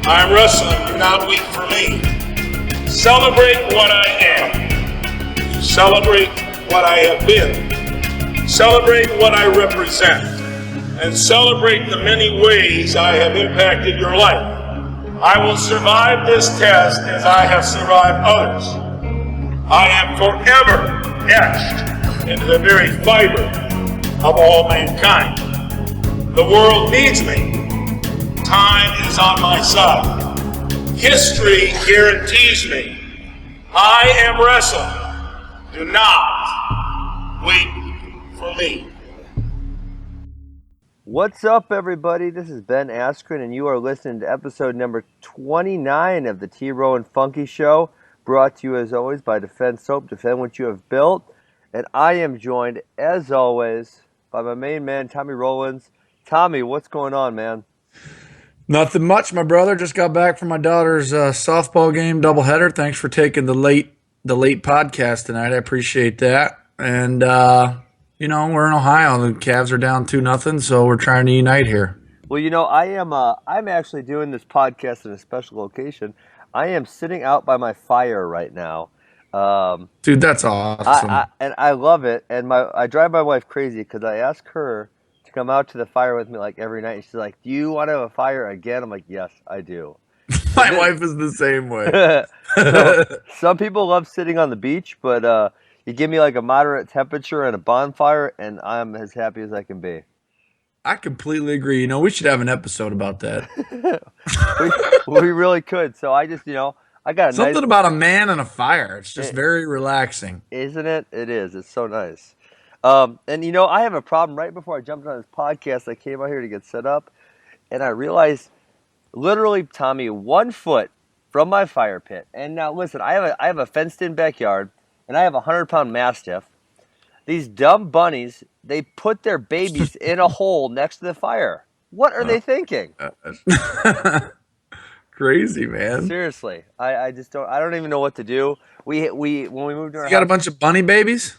I'm wrestling, you're not weak for me. Celebrate what I am. Celebrate what I have been. Celebrate what I represent. And celebrate the many ways I have impacted your life. I will survive this test as I have survived others. I am forever etched into the very fiber of all mankind. The world needs me. Time is on my side. History guarantees me. I am wrestling. Do not wait for me. What's up, everybody? This is Ben Askren, and you are listening to episode number 29 of the T-Row and Funky Show, brought to you, as always, by Defend Soap. Defend what you have built. And I am joined, as always, by my main man, Tommy Rowlands. Tommy, what's going on, man? Nothing much, my brother. Just got back from my daughter's softball game doubleheader. Thanks for taking the late podcast tonight. I appreciate that. And we're in Ohio. The Cavs are down 2-0, so we're trying to unite here. Well, I'm actually doing this podcast in a special location. I am sitting out by my fire right now. Dude, that's awesome. I love it. And I drive my wife crazy because I ask her to come out to the fire with me like every night. And she's like, "Do you want to have a fire again?" I'm like, "Yes, I do." My wife is the same way. So, some people love sitting on the beach, but you give me like a moderate temperature and a bonfire, and I'm as happy as I can be. I completely agree. We should have an episode about that. we really could. So I just, I got something about a man and a fire. It's just very relaxing. Isn't it? It is. It's so nice. And I have a problem. Right before I jumped on this podcast, I came out here to get set up, and I realized literally, Tommy, 1 foot from my fire pit. And now listen, I have a fenced-in backyard, and I have a 100-pound Mastiff. These dumb bunnies, they put their babies in a hole next to the fire. What are they thinking? Crazy, man. Seriously, I just don't. I don't even know what to do. We when we moved to our house, got a bunch of bunny babies.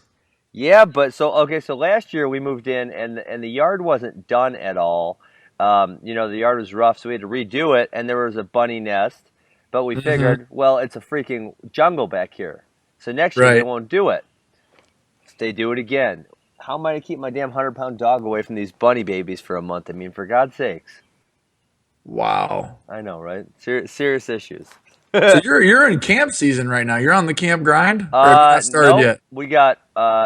Yeah, but so last year we moved in, and the yard wasn't done at all. The yard was rough, so we had to redo it, and there was a bunny nest. But we figured, well, it's a freaking jungle back here, so next year they won't do it. So they do it again. How am I to keep my damn 100-pound dog away from these bunny babies for a month? I mean, for God's sakes. Wow. I know, right? Serious issues. So you're in camp season right now. You're on the camp grind? Or have you not started yet? We got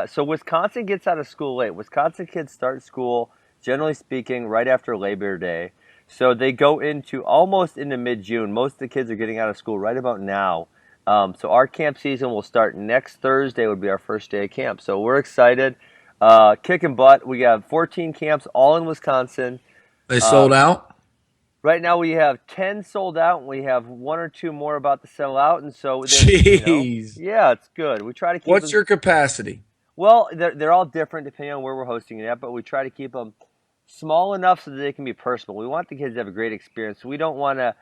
so Wisconsin gets out of school late. Wisconsin kids start school, generally speaking, right after Labor Day. So they go almost into mid-June. Most of the kids are getting out of school right about now. So our camp season will start next Thursday. Would be our first day of camp. So we're excited. Kicking butt. We have 14 camps all in Wisconsin. They sold out? Right now we have 10 sold out, and we have 1 or 2 more about to sell out. And so, jeez, yeah, it's good. We try to keep. What's your capacity? Well, they're all different depending on where we're hosting it at, but we try to keep them small enough so that they can be personal. We want the kids to have a great experience. We don't want to,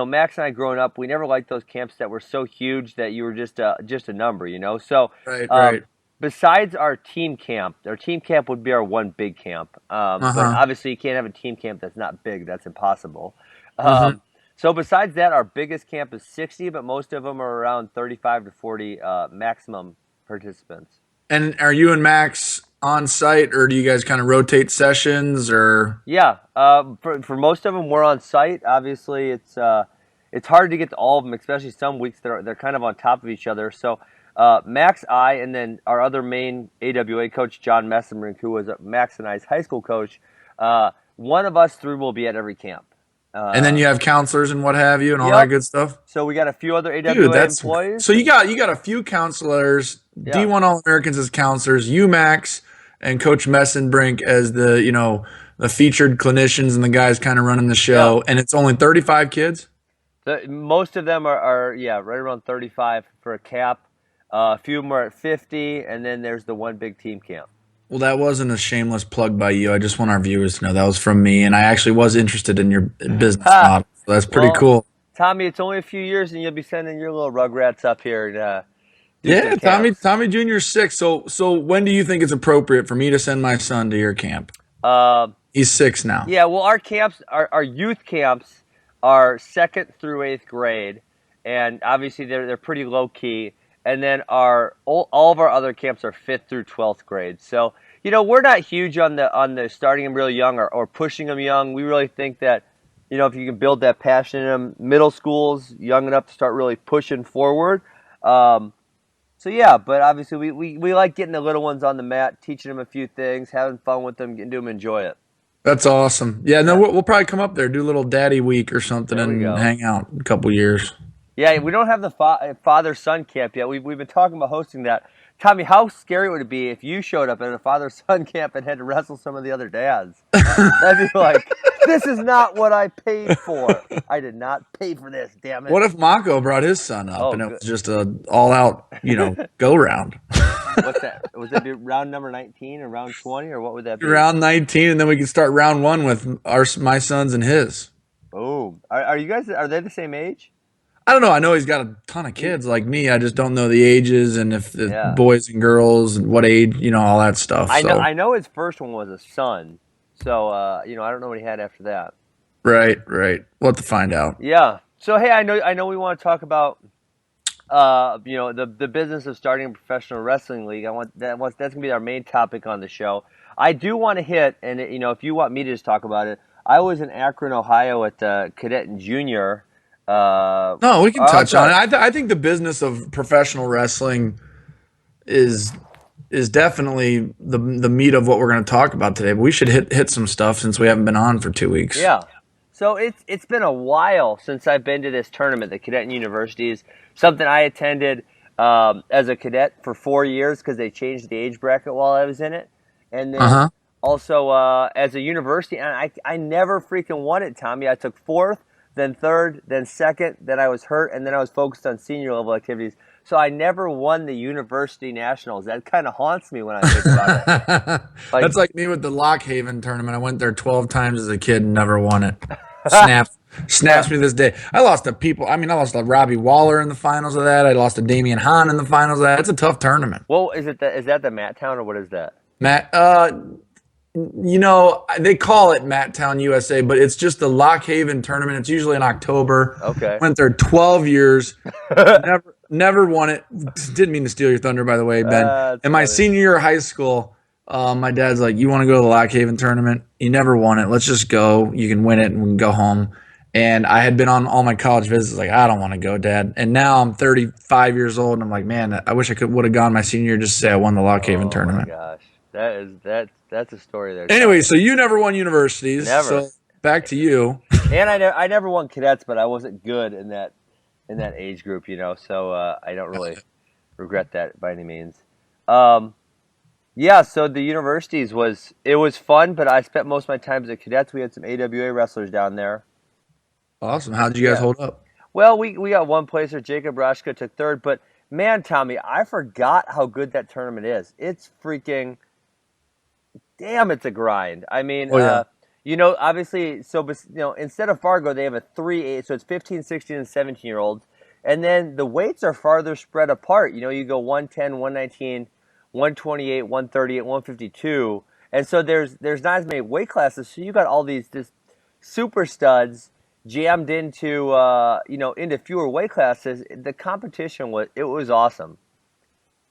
Max and I growing up, we never liked those camps that were so huge that you were just a number, So right. Besides our team camp would be our one big camp. But obviously you can't have a team camp that's not big. That's impossible. So besides that, our biggest camp is 60, but most of them are around 35 to 40 maximum participants. And are you and Max on site, or do you guys kind of rotate sessions? Or yeah, for most of them we're on site. Obviously, it's hard to get to all of them, especially some weeks they're kind of on top of each other. So. Max, and then our other main AWA coach, John Messenbrink, who was Max and I's high school coach, one of us 3 will be at every camp. And then you have counselors and what have you and all that good stuff? So we got a few other AWA employees. So you got a few counselors, D1 All-Americans as counselors, you, Max, and Coach Messenbrink as the featured clinicians and the guys kind of running the show. And it's only 35 kids? Most of them are right around 35 for a cap. A few more at 50, and then there's the one big team camp. Well, that wasn't a shameless plug by you. I just want our viewers to know that was from me, and I actually was interested in your business model. So that's pretty cool. Tommy, it's only a few years, and you'll be sending your little rugrats up here. Yeah, Tommy Jr.'s 6. So when do you think it's appropriate for me to send my son to your camp? He's 6 now. Yeah, well, our camps, our youth camps, are 2nd through 8th grade, and obviously they're pretty low key. And then all of our other camps are 5th through 12th grade. So we're not huge on the starting them really young or pushing them young. We really think that if you can build that passion in them, middle schools young enough to start really pushing forward. So yeah, but obviously we like getting the little ones on the mat, teaching them a few things, having fun with them, getting them enjoy it. That's awesome. Yeah, no, we'll probably come up there, do a little daddy week or something, There we and go. hang out a couple years. Yeah, we don't have the father-son camp yet. We've been talking about hosting that. Tommy, how scary would it be if you showed up at a father-son camp and had to wrestle some of the other dads? That'd be like, this is not what I paid for. I did not pay for this, damn it. What if Mako brought his son up and it good. was just a all-out, go round? What's that? Was that round number 19 or round 20, or what would that be? Round 19, and then we can start round 1 with my sons and his. Boom. Are you guys? Are they the same age? I don't know. I know he's got a ton of kids like me. I just don't know the ages and if the boys and girls and what age, all that stuff. I know his first one was a son. So, I don't know what he had after that. Right. We'll have to find out. Yeah. So, hey, I know we want to talk about, the business of starting a professional wrestling league. That's going to be our main topic on the show. I do want to hit, and, if you want me to just talk about it, I was in Akron, Ohio at Cadet and Junior. No, we can touch on it. I think the business of professional wrestling is definitely the meat of what we're going to talk about today. But we should hit some stuff since we haven't been on for 2 weeks. Yeah. So it's been a while since I've been to this tournament, the Cadet and Universities. Something I attended as a cadet for 4 years because they changed the age bracket while I was in it, and then also as a university. And I never freaking won it, Tommy. I took 4th. Then 3rd, then 2nd, then I was hurt, and then I was focused on senior level activities. So I never won the university nationals. That kind of haunts me when I think about it. That's like me with the Lock Haven tournament. I went there 12 times as a kid and never won it. Snaps me this day. I lost to Robbie Waller in the finals of that. I lost to Damian Hahn in the finals of that. It's a tough tournament. Well, is that the Matt Town, or what is that? Matt, they call it Matt Town, USA, but it's just the Lock Haven tournament. It's usually in October. Okay. Went there 12 years. never won it. Didn't mean to steal your thunder, by the way, Ben. In my senior year of high school, my dad's like, you want to go to the Lock Haven tournament? You never won it. Let's just go. You can win it and we can go home. And I had been on all my college visits. Like, I don't want to go, Dad. And now I'm 35 years old, and I'm like, man, I wish I would have gone my senior year just to say I won the Lock Haven tournament. Oh, my gosh. That's a story there. Anyway, so you never won universities. Never. So back to you. And I never won cadets, but I wasn't good in that age group, So I don't really regret that by any means. Yeah. So the universities was fun, but I spent most of my time as a cadets. We had some AWA wrestlers down there. Awesome. How did you guys hold up? Well, we got one placer. Jacob Roshka took 3rd, but man, Tommy, I forgot how good that tournament is. It's freaking. Damn, it's a grind. I mean, obviously, so, instead of Fargo, they have a 3-8, so it's 15, 16, and 17-year-olds. And then the weights are farther spread apart. You go 110, 119, 128, 138, 152. And so there's not as many weight classes, so you got all these just super studs jammed into, into fewer weight classes. The competition was awesome.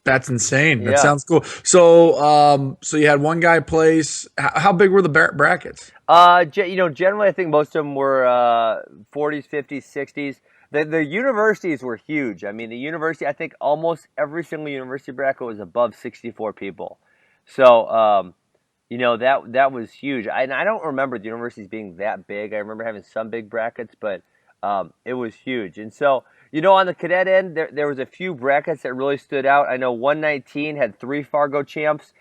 That's insane. That sounds cool. So, so you had one guy place. How big were the brackets? Generally, I think most of them were 40s, 50s, 60s. The universities were huge. I mean, the university. I think almost every single university bracket was above 64 people. So, that was huge. I don't remember the universities being that big. I remember having some big brackets, but it was huge. And so. On the cadet end, there was a few brackets that really stood out. I know 119 had 3 Fargo champs,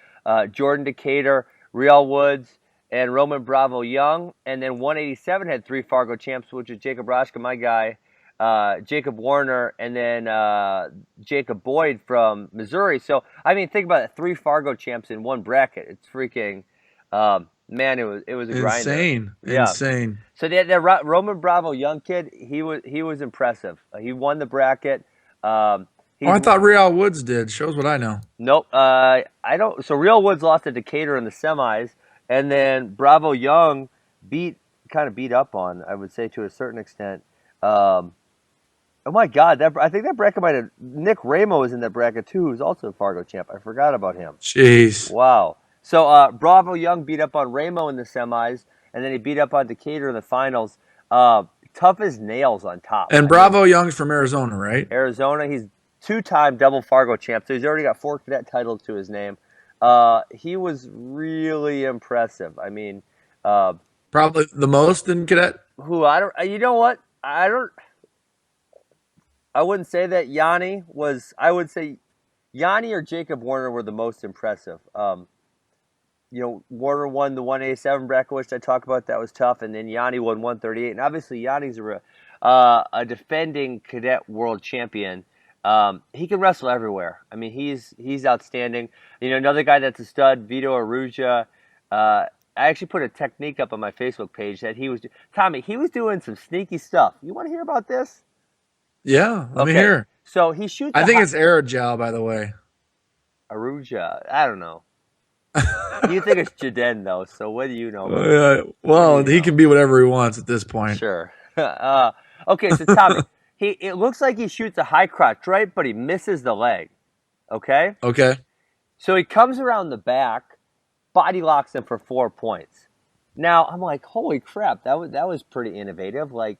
Jordan Decatur, Real Woods, and Roman Bravo Young. And then 187 had 3 Fargo champs, which is Jacob Roshka, my guy, Jacob Warner, and then Jacob Boyd from Missouri. So, I mean, think about it, 3 Fargo champs in one bracket. It's freaking... man, it was a grinder. Insane. So that Roman Bravo young kid, he was impressive. He won the bracket. I thought Real Woods did. Shows what I know. Nope. I don't. So Real Woods lost to Decatur in the semis, and then Bravo Young beat kind of beat up on, I would say, to a certain extent. Oh my God! I think that bracket might have Nick Ramo is in that bracket too, who's also a Fargo champ. I forgot about him. Jeez. Wow. So Bravo Young beat up on Ramo in the semis, and then he beat up on Decatur in the finals. Tough as nails on top. And Bravo Young's from Arizona, right? Arizona. He's 2-time double Fargo champ, so he's already got 4 cadet titles to his name. He was really impressive. I mean, Probably the most in cadet. You know what? I wouldn't say that Yanni was. I would say Yanni or Jacob Warner were the most impressive. Warner won the 187 bracket, which I talked about. That was tough, and then Yanni won 138. And obviously, Yanni's a defending cadet world champion. He can wrestle everywhere. I mean, he's outstanding. Another guy that's a stud, Vito Aruja. I actually put a technique up on my Facebook page that he was doing some sneaky stuff. You want to hear about this? Yeah, let me hear. So he shoots. I think it's Aerogel, by the way. Aruja. I don't know. You think it's Jaden though? So what do you know? He can be whatever he wants at this point. Sure. Okay, so Tommy, it looks like he shoots a high crotch, right? But he misses the leg. Okay. Okay. So he comes around the back, body locks him for 4 points. Now I'm like, holy crap, that was pretty innovative. Like,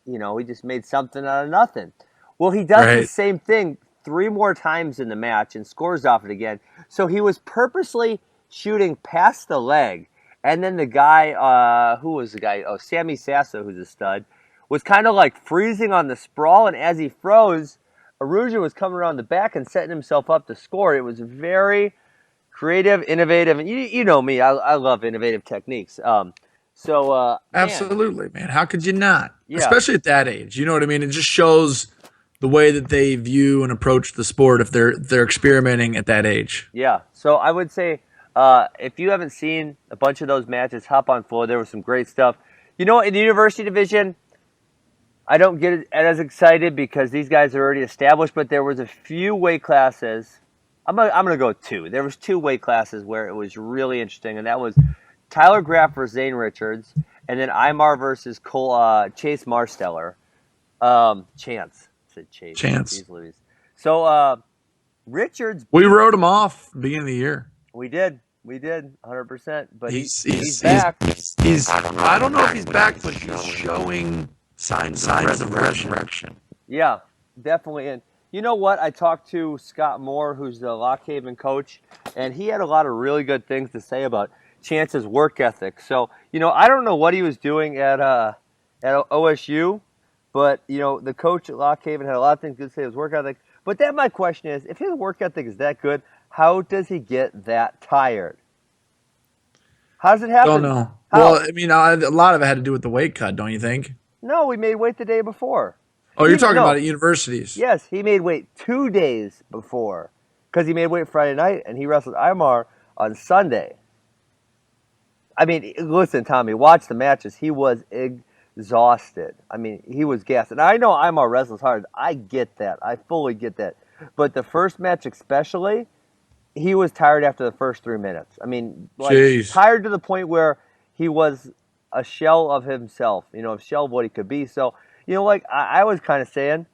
he just made something out of nothing. Well, he does the same thing 3 more times in the match and scores off it again. So he was purposely shooting past the leg. And then the guy, who was the guy? Oh, Sammy Sasso, who's a stud, was kind of like freezing on the sprawl. And as he froze, Aruja was coming around the back and setting himself up to score. It was very creative, innovative. And you know me, I love innovative techniques. Absolutely, man. How could you not? Yeah. Especially at that age. You know what I mean? It just shows the way that they view and approach the sport if they're experimenting at that age. Yeah. So I would say if you haven't seen a bunch of those matches, hop on Flow. There was some great stuff. In the university division, I don't get as excited because these guys are already established, but there was a few weight classes. I'm gonna go 2. There was 2 weight classes where it was really interesting, and that was Tyler Graff versus Zane Richards, and then Imar versus Chase Marsteller. Chance. I said Chase. Chance. Jeez Louise. So Richards. We wrote him off at the beginning of the year. We did, 100%. But he's back. I don't know if he's back, but he's showing signs of resurrection. Yeah, definitely. And you know what? I talked to Scott Moore, who's the Lock Haven coach, and he had a lot of really good things to say about Chance's work ethic. So, I don't know what he was doing at OSU, but, the coach at Lock Haven had a lot of things good to say about his work ethic. But then my question is, if his work ethic is that good, how does he get that tired? How does it happen? Don't know. How? Well, I mean, a lot of it had to do with the weight cut, don't you think? No, we made weight the day before. Oh, you're talking about at universities. Yes, he made weight 2 days before because he made weight Friday night and he wrestled Imar on Sunday. I mean, listen, Tommy, watch the matches. He was exhausted. I mean, he was gassed. And I know Imar wrestles hard. I get that. I fully get that. But the first match especially, he was tired after the first 3 minutes. I mean, tired to the point where he was a shell of himself, a shell of what he could be. So, I was kind of saying,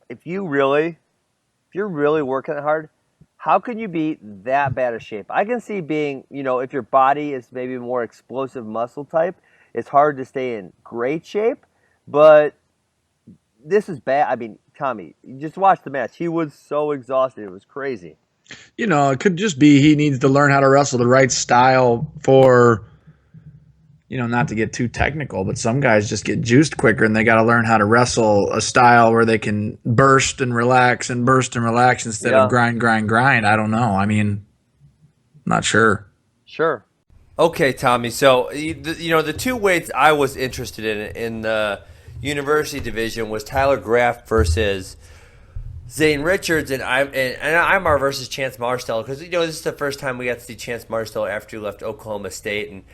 if you're really working hard, how can you be that bad of shape? I can see being, if your body is maybe more explosive muscle type, it's hard to stay in great shape. But this is bad. I mean, Tommy, you just watch the match. He was so exhausted. It was crazy. It could just be he needs to learn how to wrestle the right style for, not to get too technical, but some guys just get juiced quicker and they got to learn how to wrestle a style where they can burst and relax instead of grind. I don't know. I mean, not sure. Sure. Okay, Tommy. So, the 2 weights I was interested in the university division was Tyler Graff versus Zane Richards and Imar versus Chance Marsteller, because this is the first time we got to see Chance Marsteller after he left Oklahoma State, and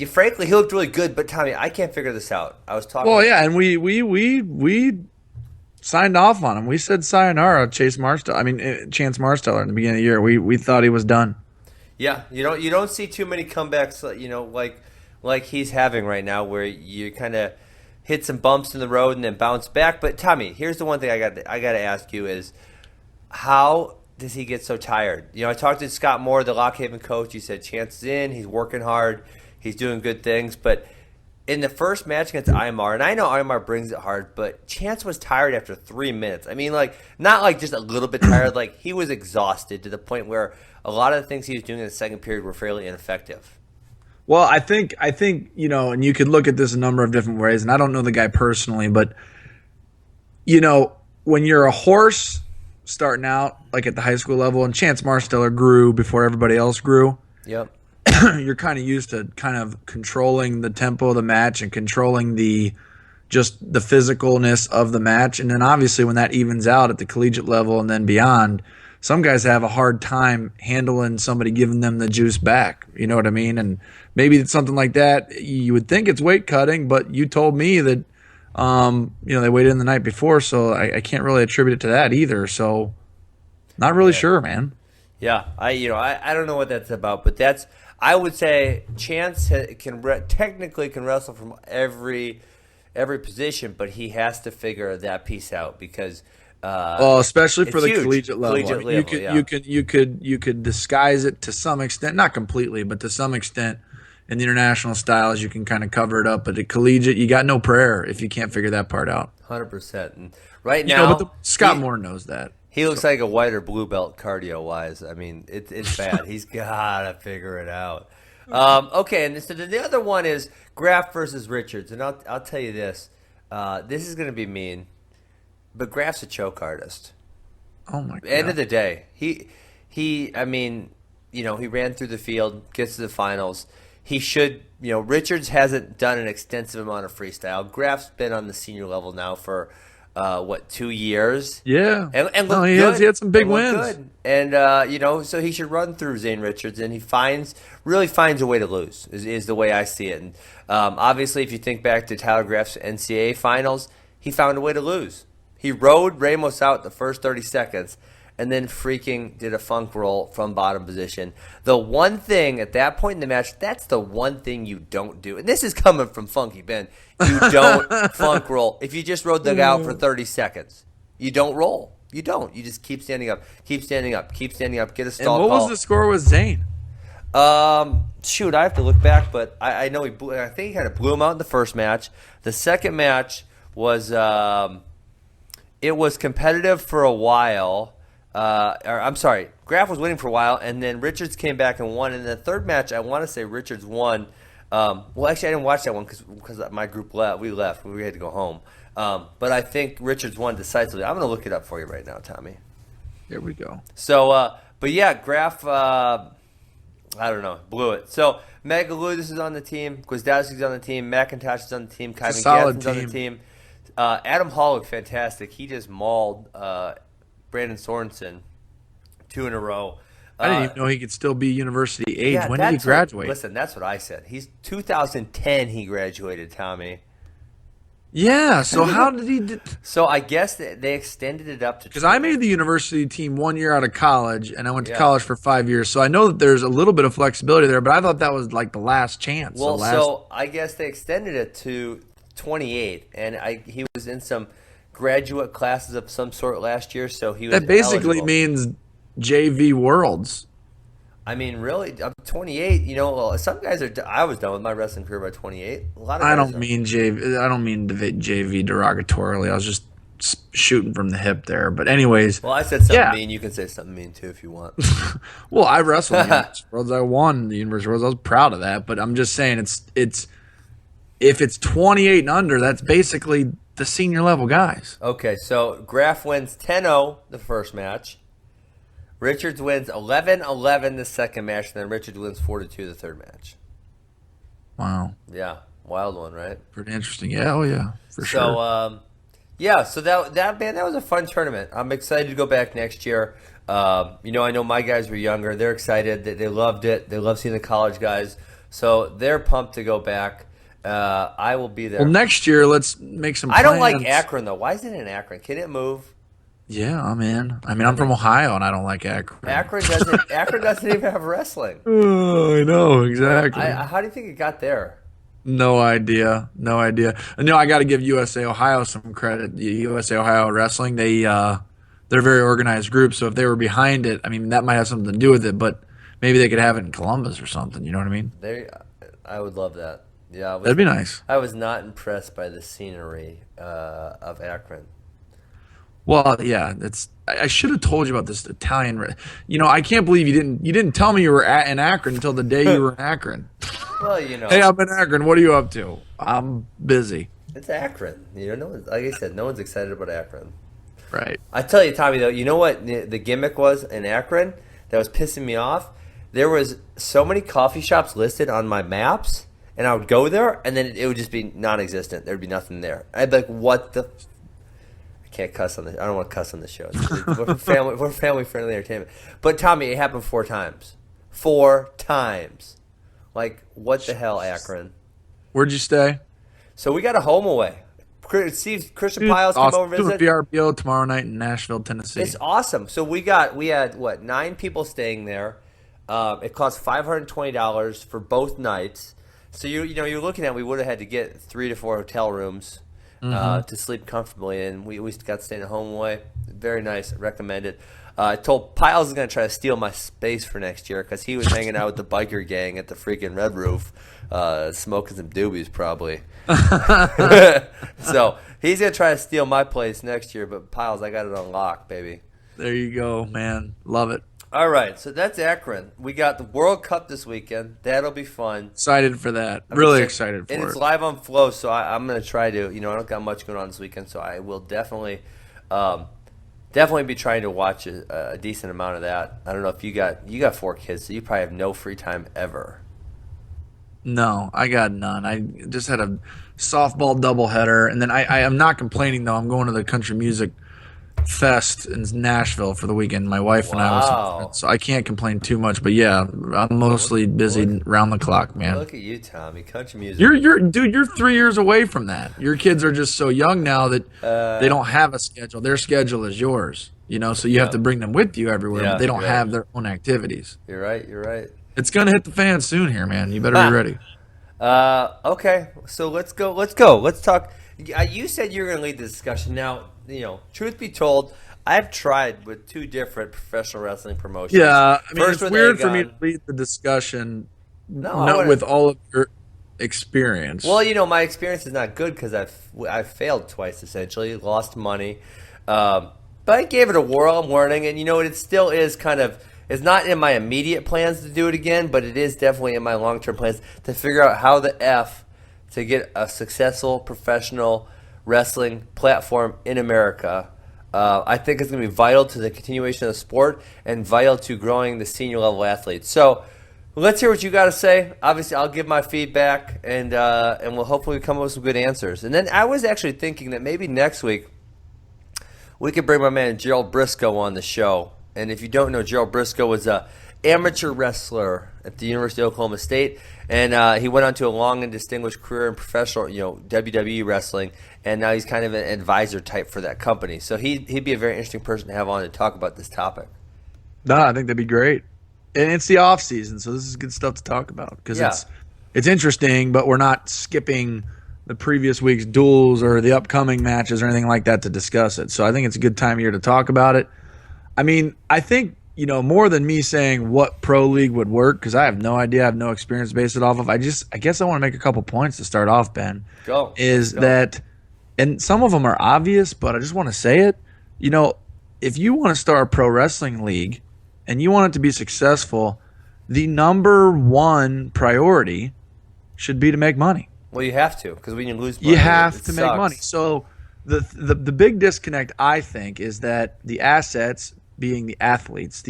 frankly he looked really good. But Tommy, I can't figure this out. I was talking. Well, yeah, and we signed off on him. We said sayonara, Chance Marsteller in the beginning of the year. We thought he was done. Yeah, you don't see too many comebacks. Like like he's having right now, where you kind of hit some bumps in the road and then bounce back. But Tommy, here's the one thing I got to ask you is, how does he get so tired? You know, I talked to Scott Moore, the Lock Haven coach. He said Chance is in, he's working hard, he's doing good things, but in the first match against Aymar, and I know Aymar brings it hard, but Chance was tired after 3 minutes. I mean, like, not like just a little bit tired. Like, he was exhausted to the point where a lot of the things he was doing in the second period were fairly ineffective. Well, I think you know, and you could look at this a number of different ways, and I don't know the guy personally, but, you know, when you're a horse starting out, like at the high school level, and Chance Marsteller grew before everybody else grew. Yep. You're kind of used to kind of controlling the tempo of the match and controlling the physicalness of the match. And then obviously when that evens out at the collegiate level and then beyond, some guys have a hard time handling somebody giving them the juice back. You know what I mean? And maybe it's something like that. You would think it's weight cutting, but you told me that, you know, they weighed in the night before, so I can't really attribute it to that either. So not really sure, man. Yeah, I don't know what that's about, but I would say Chance technically can wrestle from every position, but he has to figure that piece out because especially for the huge. collegiate level. You could disguise it to some extent, not completely, but to some extent. In the international styles, you can kind of cover it up, but at collegiate, you got no prayer if you can't figure that part out. 100%. And right now, but Scott Moore knows that. He looks like a white or blue belt cardio-wise. I mean, it's bad. He's got to figure it out. Okay, and so the other one is Graf versus Richards. And I'll tell you this. This is going to be mean, but Graf's a choke artist. Oh, my God. End of the day, I mean, you know, he ran through the field, gets to the finals. He should, you know, Richards hasn't done an extensive amount of freestyle. Graf's been on the senior level now for 2 years? Yeah. And he had some big wins. Good. And, you know, so he should run through Zane Richards, and he really finds a way to lose, is the way I see it. And obviously, if you think back to Tyler Graf's NCAA finals, he found a way to lose. He rode Ramos out the first 30 seconds and then freaking did a funk roll from bottom position. The one thing at that point in the match, that's the one thing you don't do. And this is coming from Funky Ben. You don't funk roll. If you just rode the guy out for 30 seconds, you don't roll. You don't. You just keep standing up, get a stall And what was the score with Zane? Shoot, I have to look back, but I know I think he kind of blew him out in the first match. The second match was it was competitive for a while. I'm sorry, Graf was winning for a while, and then Richards came back and won. In the third match, I want to say Richards won. Well, actually, I didn't watch that one because my group left. We left. We had to go home. But I think Richards won decisively. I'm going to look it up for you right now, Tommy. Here we go. So, but yeah, Graf, I don't know, blew it. So, Magaludis is on the team. Gwiazdowski's on the team. McIntosh is on the team. Kyvan Gadsden's on the team. Adam Hall looked fantastic. He just mauled Brandon Sorensen 2 in a row. I didn't even know he could still be university age. Yeah, when did he graduate? Listen, that's what I said. He's 2010 he graduated, Tommy. Yeah, so how did he So I guess they extended it up to... Because I made the university team 1 year out of college, and I went to college for 5 years. So I know that there's a little bit of flexibility there, but I thought that was like the last chance. Well, so I guess they extended it to 28, and he was in some graduate classes of some sort last year, so he was That basically eligible. means JV Worlds. I mean, really, I'm 28. You know, some guys are. I was done with my wrestling career by 28. A lot of. I don't mean JV derogatorily. I was just shooting from the hip there. But anyways. Well, I said something mean. You can say something mean too if you want. Well, I wrestled the University Worlds. I won the University Worlds. I was proud of that. But I'm just saying, it's if it's 28 and under, that's basically the senior level guys. Okay, so Graf wins 10-0 the first match. Richards wins 11-11 the second match, and then Richards wins 4-2 the third match. Wow. Yeah, wild one, right? Pretty interesting. Yeah, for sure. So, so that was a fun tournament. I'm excited to go back next year. You know, I know my guys were younger. They're excited. They loved it. They love seeing the college guys. So they're pumped to go back. I will be there. Well, next year, let's make some plans. I don't like Akron, though. Why is it in Akron? Can it move? Yeah, I'm in. I mean, I'm from Ohio, and I don't like Akron. Akron doesn't even have wrestling. Oh, I know, exactly. How do you think it got there? No idea. No idea. No, I got to give USA Ohio some credit. The USA Ohio Wrestling, they're a very organized group. So if they were behind it, I mean, that might have something to do with it. But maybe they could have it in Columbus or something. You know what I mean? I would love that. Yeah, That'd be nice. I was not impressed by the scenery of Akron. Well, yeah, I should have told you about this Italian. I can't believe you didn't tell me you were in Akron until the day you were in Akron. Well, Hey, I'm in Akron. What are you up to? I'm busy. it's Akron. No one, like I said, no one's excited about Akron. Right. I tell you, Tommy, though, you know what the gimmick was in Akron that was pissing me off? There was so many coffee shops listed on my maps, and I would go there, and then it would just be non-existent. There'd be nothing there. I'd be like, what the... I can't cuss on this. I don't want to cuss on this show. We're family-friendly entertainment. But, Tommy, it happened 4 times. 4 times. Like, what the hell, Akron? Where'd you stay? So we got a home away. Christian Piles came Awesome. over and Doing visited. VRBO tomorrow night in Nashville, Tennessee. It's awesome. So we had what 9 people staying there. It cost $520 for both nights. So you're looking at we would have had to get 3 to 4 hotel rooms to sleep comfortably in. We got to stay in a home away. Very nice. Recommend it. I told Piles is going to try to steal my space for next year because he was hanging out with the biker gang at the freaking Red Roof, smoking some doobies probably. So he's going to try to steal my place next year, but Piles, I got it on lock, baby. There you go, man. Love it. All right, so that's Akron. We got the World Cup this weekend. That'll be fun. Excited for that. Really excited for and it's it. live on Flow, so I'm going to try to. I don't got much going on this weekend, so I will definitely be trying to watch a decent amount of that. I don't know if you got 4 kids, so you probably have no free time ever. No, I got none. I just had a softball doubleheader, and then I am not complaining though. I'm going to the Country Music Fest in Nashville for the weekend. My wife and I Wow. was, so I can't complain too much. But yeah, I'm mostly busy round the clock, man. Look at you, Tommy. Country music. You're 3 years away from that. Your kids are just so young now that they don't have a schedule. Their schedule is yours. So you have to bring them with you everywhere, Yeah, but they don't right. have their own activities. You're right. It's gonna hit the fan soon here, man. You better be ready. Okay, so let's go. Let's talk. You said you were going to lead the discussion. Now, truth be told, I've tried with 2 different professional wrestling promotions. Yeah, I mean, First it's with weird for me Aegon. to lead the discussion No, not with all of your experience. Well, my experience is not good because I've failed twice essentially, lost money, but I gave it a whirl. I'm learning, and it still is kind of. It's not in my immediate plans to do it again, but it is definitely in my long-term plans to figure out how the F to get a successful professional wrestling platform in America. I think it's going to be vital to the continuation of the sport and vital to growing the senior level athletes. So let's hear what you got to say. Obviously, I'll give my feedback, and we'll hopefully come up with some good answers. And then I was actually thinking that maybe next week we could bring my man Gerald Briscoe on the show. And if you don't know, Gerald Briscoe was a amateur wrestler at the University of Oklahoma State, and he went on to a long and distinguished career in professional, WWE wrestling, and now he's kind of an advisor type for that company. So he'd be a very interesting person to have on to talk about this topic. No, I think that'd be great. And it's the off season, so this is good stuff to talk about because it's interesting, but we're not skipping the previous week's duels or the upcoming matches or anything like that to discuss it. So I think it's a good time of year to talk about it. I mean, I think, more than me saying what pro league would work, because I have no idea, I have no experience to base it off of. I guess I want to make a couple points to start off, Ben. Go. That, and some of them are obvious, but I just want to say it. If you want to start a pro wrestling league and you want it to be successful, the number 1 priority should be to make money. Well, you have to, because when you lose money, You have it to make sucks. money. So the big disconnect, I think, is that the assets being the athletes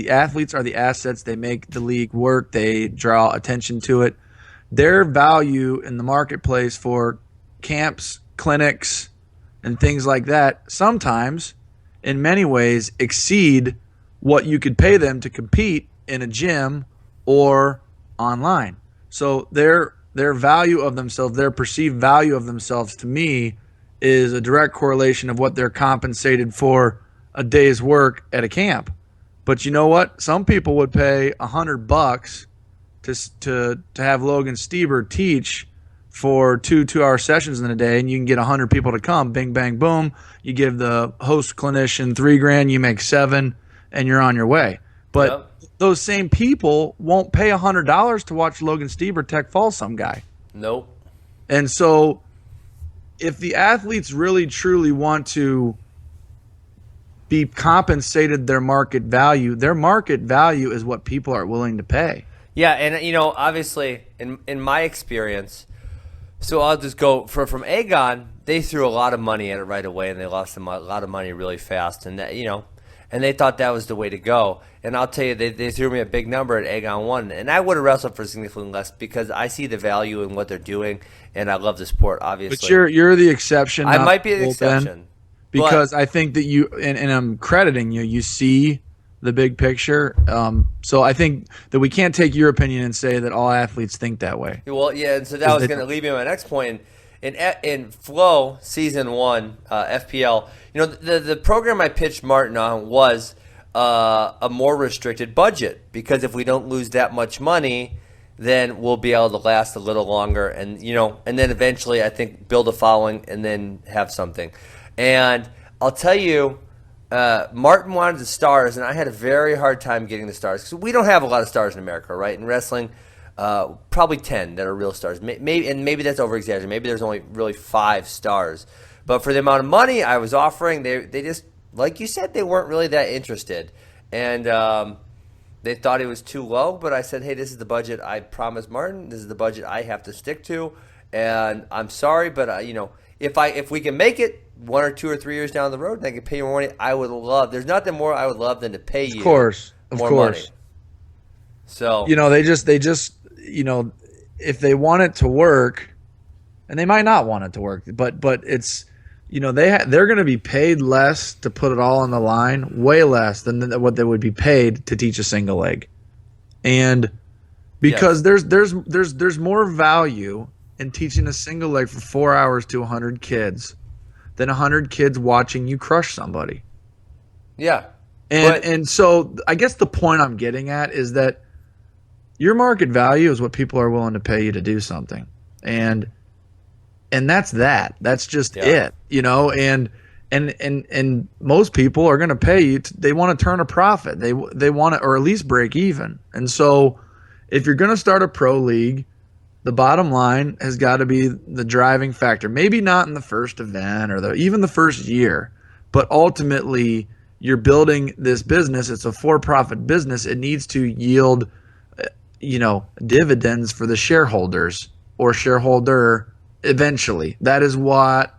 are the assets. They make the league work. They draw attention to it. Their value in the marketplace for camps, clinics, and things like that sometimes, in many ways, exceed what you could pay them to compete in a gym or online. So their value of themselves, their perceived value of themselves, to me, is a direct correlation of what they're compensated for a day's work at a camp. But you know what? Some people would pay $100 to have Logan Stieber teach for 2-hour sessions in a day, and you can get 100 people to come. Bing, bang, boom. You give the host clinician $3,000, you make $7,000, and you're on your way. But Yep. those same people won't pay $100 to watch Logan Stieber tech fall some guy. Nope. And so if the athletes really truly want to be compensated their market value is what people are willing to pay. Yeah, and obviously, in my experience, so I'll just go from Aegon. They threw a lot of money at it right away, and they lost a lot of money really fast, and and they thought that was the way to go. And I'll tell you, they threw me a big number at Aegon 1, and I would have wrestled for significantly less because I see the value in what they're doing, and I love the sport, obviously. But you're the exception. I not might be the the bullpen, exception. because I think that you and I'm crediting you. You see the big picture. So I think that we can't take your opinion and say that all athletes think that way. Well, yeah, and so that was going to lead me to my next point. In Flow Season 1, FPL, the program I pitched Martin on was a more restricted budget, because if we don't lose that much money, then we'll be able to last a little longer, and then eventually I think build a following and then have something. And I'll tell you, Martin wanted the stars, and I had a very hard time getting the stars because we don't have a lot of stars in America, right? In wrestling, probably 10 that are real stars. Maybe that's over exaggerated. Maybe there's only really 5 stars. But for the amount of money I was offering, they just, like you said, they weren't really that interested, and they thought it was too low. But I said, hey, this is the budget I promised Martin. This is the budget I have to stick to, and I'm sorry, but if we can make it 1 or 2 or 3 years down the road and I can pay you more money, I would love. There's nothing more I would love than to pay you, Of course. more money. So they just if they want it to work, and they might not want it to work, but it's they're going to be paid less to put it all on the line, way less than what they would be paid to teach a single leg, and because there's more value in teaching a single leg for 4 hours to 100 kids than 100 kids watching you crush somebody. Yeah. And so I guess the point I'm getting at is that your market value is what people are willing to pay you to do something. And that's that. That's just it, and most people are going to pay you. They want to turn a profit. They want to, or at least break even. And so if you're going to start a pro league, the bottom line has got to be the driving factor. Maybe not in the first event or even the first year, but ultimately you're building this business. It's a for-profit business. It needs to yield, dividends for the shareholders or shareholder eventually. That is what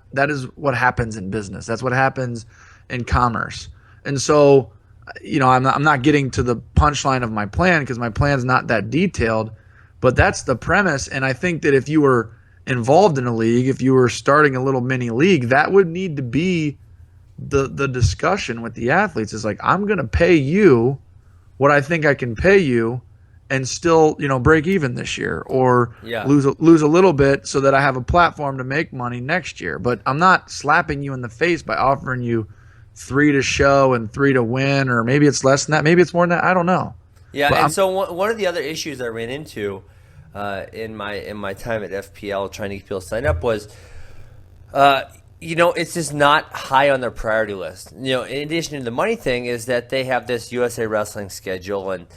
happens in business. That's what happens in commerce. And so, I'm not getting to the punchline of my plan because my plan's not that detailed. But that's the premise, and I think that if you were involved in a league, if you were starting a little mini league, that would need to be the discussion with the athletes. Is like, I'm going to pay you what I think I can pay you and still, break even this year, or lose a little bit so that I have a platform to make money next year. But I'm not slapping you in the face by offering you 3 to show and 3 to win, or maybe it's less than that, maybe it's more than that. I don't know. Yeah, but so one of the other issues I ran into in my time at FPL trying to get people to sign up was, it's just not high on their priority list. In addition to the money thing, is that they have this USA Wrestling schedule, and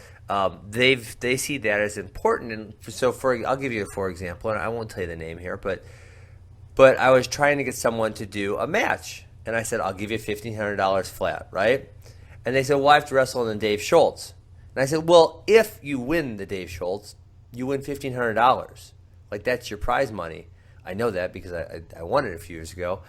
they see that as important. And so I'll give you for example, and I won't tell you the name here, but I was trying to get someone to do a match, and I said, I'll give you $1,500 flat, right? And they said, well, I have to wrestle in Dave Schultz. And I said, well, if you win the Dave Schultz, you win $1,500. Like, that's your prize money. I know that because I won it a few years ago.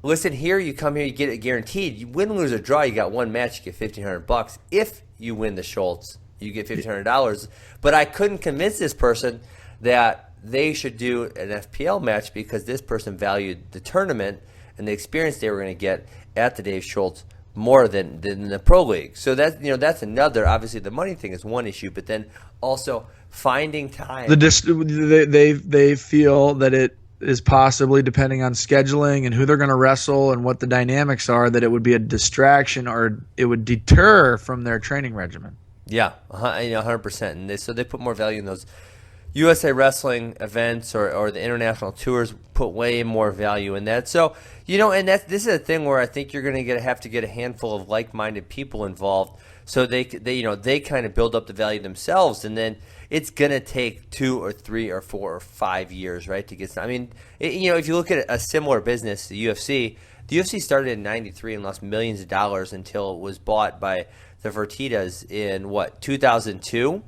Listen, here you come here, you get it guaranteed. You win, lose, or draw, you got one match, you get $1,500. If you win the Schultz, you get $1,500. But I couldn't convince this person that they should do an FPL match because this person valued the tournament and the experience they were going to get at the Dave Schultz more than the pro league. So that's another. Obviously, the money thing is one issue, but then also finding time. They feel that it is possibly, depending on scheduling and who they're going to wrestle and what the dynamics are, that it would be a distraction or it would deter from their training regimen. Yeah, 100%. And so they put more value in those USA Wrestling events or the international tours put way more value in that. So, and this is a thing where I think you're going to have to get a handful of like-minded people involved, so they kind of build up the value themselves, and then it's going to take 2 or 3 or 4 or 5 years, right, to get. I mean, if you look at a similar business, the UFC started in '93 and lost millions of dollars until it was bought by the Fertittas in 2002.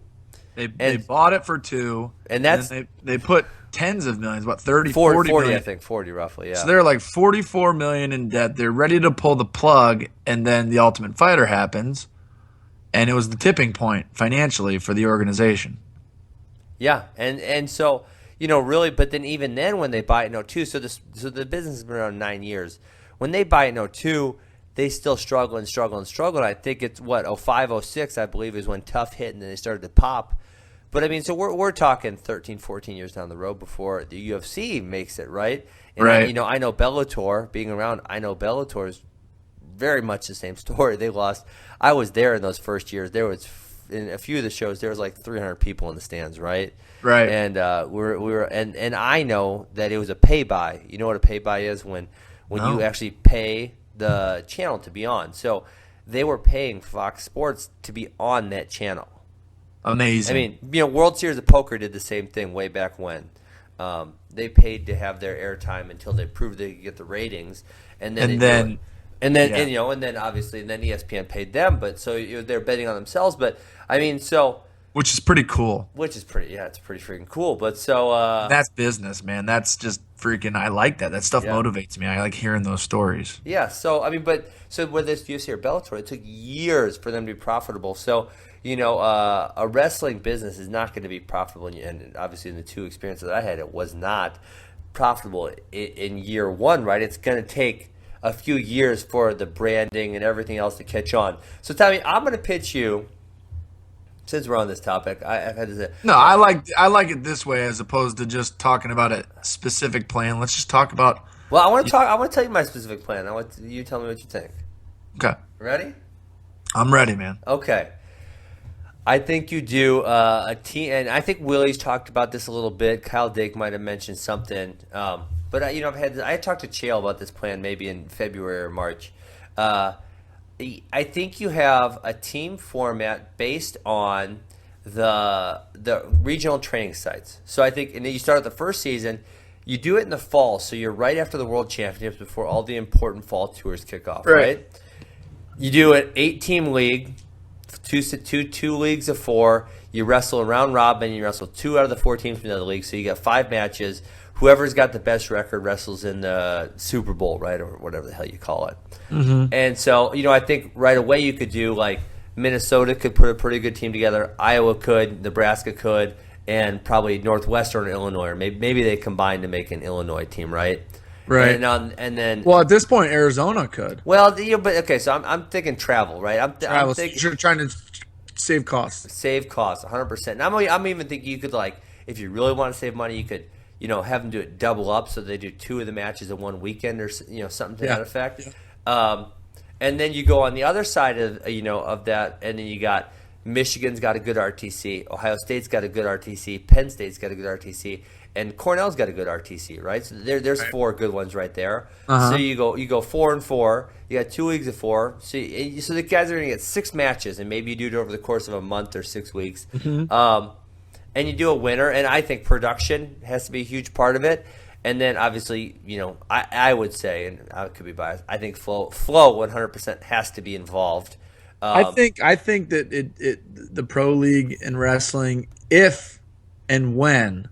They bought it for 2, and that's they put tens of millions, 40 million. I think 40 roughly, yeah. So they're like 44 million in debt. They're ready to pull the plug, and then the Ultimate Fighter happens, and it was the tipping point financially for the organization. Yeah, and so really, but then even then when they buy it in '02, so the business has been around 9 years. When they buy it in '02, they still struggle. And I think it's 05, 06, I believe, is when Tough hit and then they started to pop. But I mean, so we're talking 13, 14 years down the road before the UFC makes it, right? And right. I know Bellator, being around, I know Bellator is very much the same story. They lost. I was there in those first years. There was in a few of the shows there was like 300 people in the stands, right? Right. And we were and I know that it was a pay buy. You know what a pay buy is when No. you actually pay the channel to be on. So they were paying Fox Sports to be on that channel. Amazing. I mean, World Series of Poker did the same thing way back when. They paid to have their airtime until they proved they could get the ratings, and then obviously ESPN paid them. But so they're betting on themselves. But I mean, which is pretty cool. It's pretty freaking cool. But so that's business, man. That's just freaking. I like that. That stuff motivates me. I like hearing those stories. Yeah. So I mean, so whether it's UFC or Bellator, it took years for them to be profitable. So a wrestling business is not going to be profitable, and obviously in the 2 experiences I had, it was not profitable in year 1, right? It's going to take a few years for the branding and everything else to catch on. So Tommy, I'm going to pitch you. Since we're on this topic, I've had to say no. I like it this way as opposed to just talking about a specific plan. Let's just talk about. Well, I want to tell you my specific plan. I want you to tell me what you think. Okay. Ready? I'm ready, man. Okay. I think you do a team, and I think Willie's talked about this a little bit. Kyle Dake might have mentioned something, but I had talked to Chael about this plan maybe in February or March. I think you have a team format based on the regional training sites. So I think, and then you start the first season, you do it in the fall, so you're right after the World Championships before all the important fall tours kick off, right? You do an 8-team league. Two leagues of 4. You wrestle a round robin. You wrestle 2 out of the 4 teams from the other league. So you got 5 matches. Whoever's got the best record wrestles in the Super Bowl, right, or whatever the hell you call it. Mm-hmm. And so, I think right away you could do like Minnesota could put a pretty good team together. Iowa could. Nebraska could. And probably Northwestern or Illinois. Or maybe they combine to make an Illinois team, right? Right. And then. Well, at this point, Arizona could. Well, but okay. So I'm thinking travel, right? I'm thinking you're trying to save costs. Save costs, 100%. And I'm even thinking you could if you really want to save money, you could have them do it double up, so they do 2 of the matches in one weekend, or something to that effect. Yeah. And then you go on the other side of that, and then you got Michigan's got a good RTC, Ohio State's got a good RTC, Penn State's got a good RTC. And Cornell's got a good RTC, right? So there's 4 good ones right there. Uh-huh. So you go 4 and 4. You got 2 leagues of 4. So the guys are going to get 6 matches, and maybe you do it over the course of a month or 6 weeks. Mm-hmm. And you do a winner, and I think production has to be a huge part of it. And then obviously, I would say, and I could be biased, I think flow 100% has to be involved. I think that the pro league in wrestling, if and when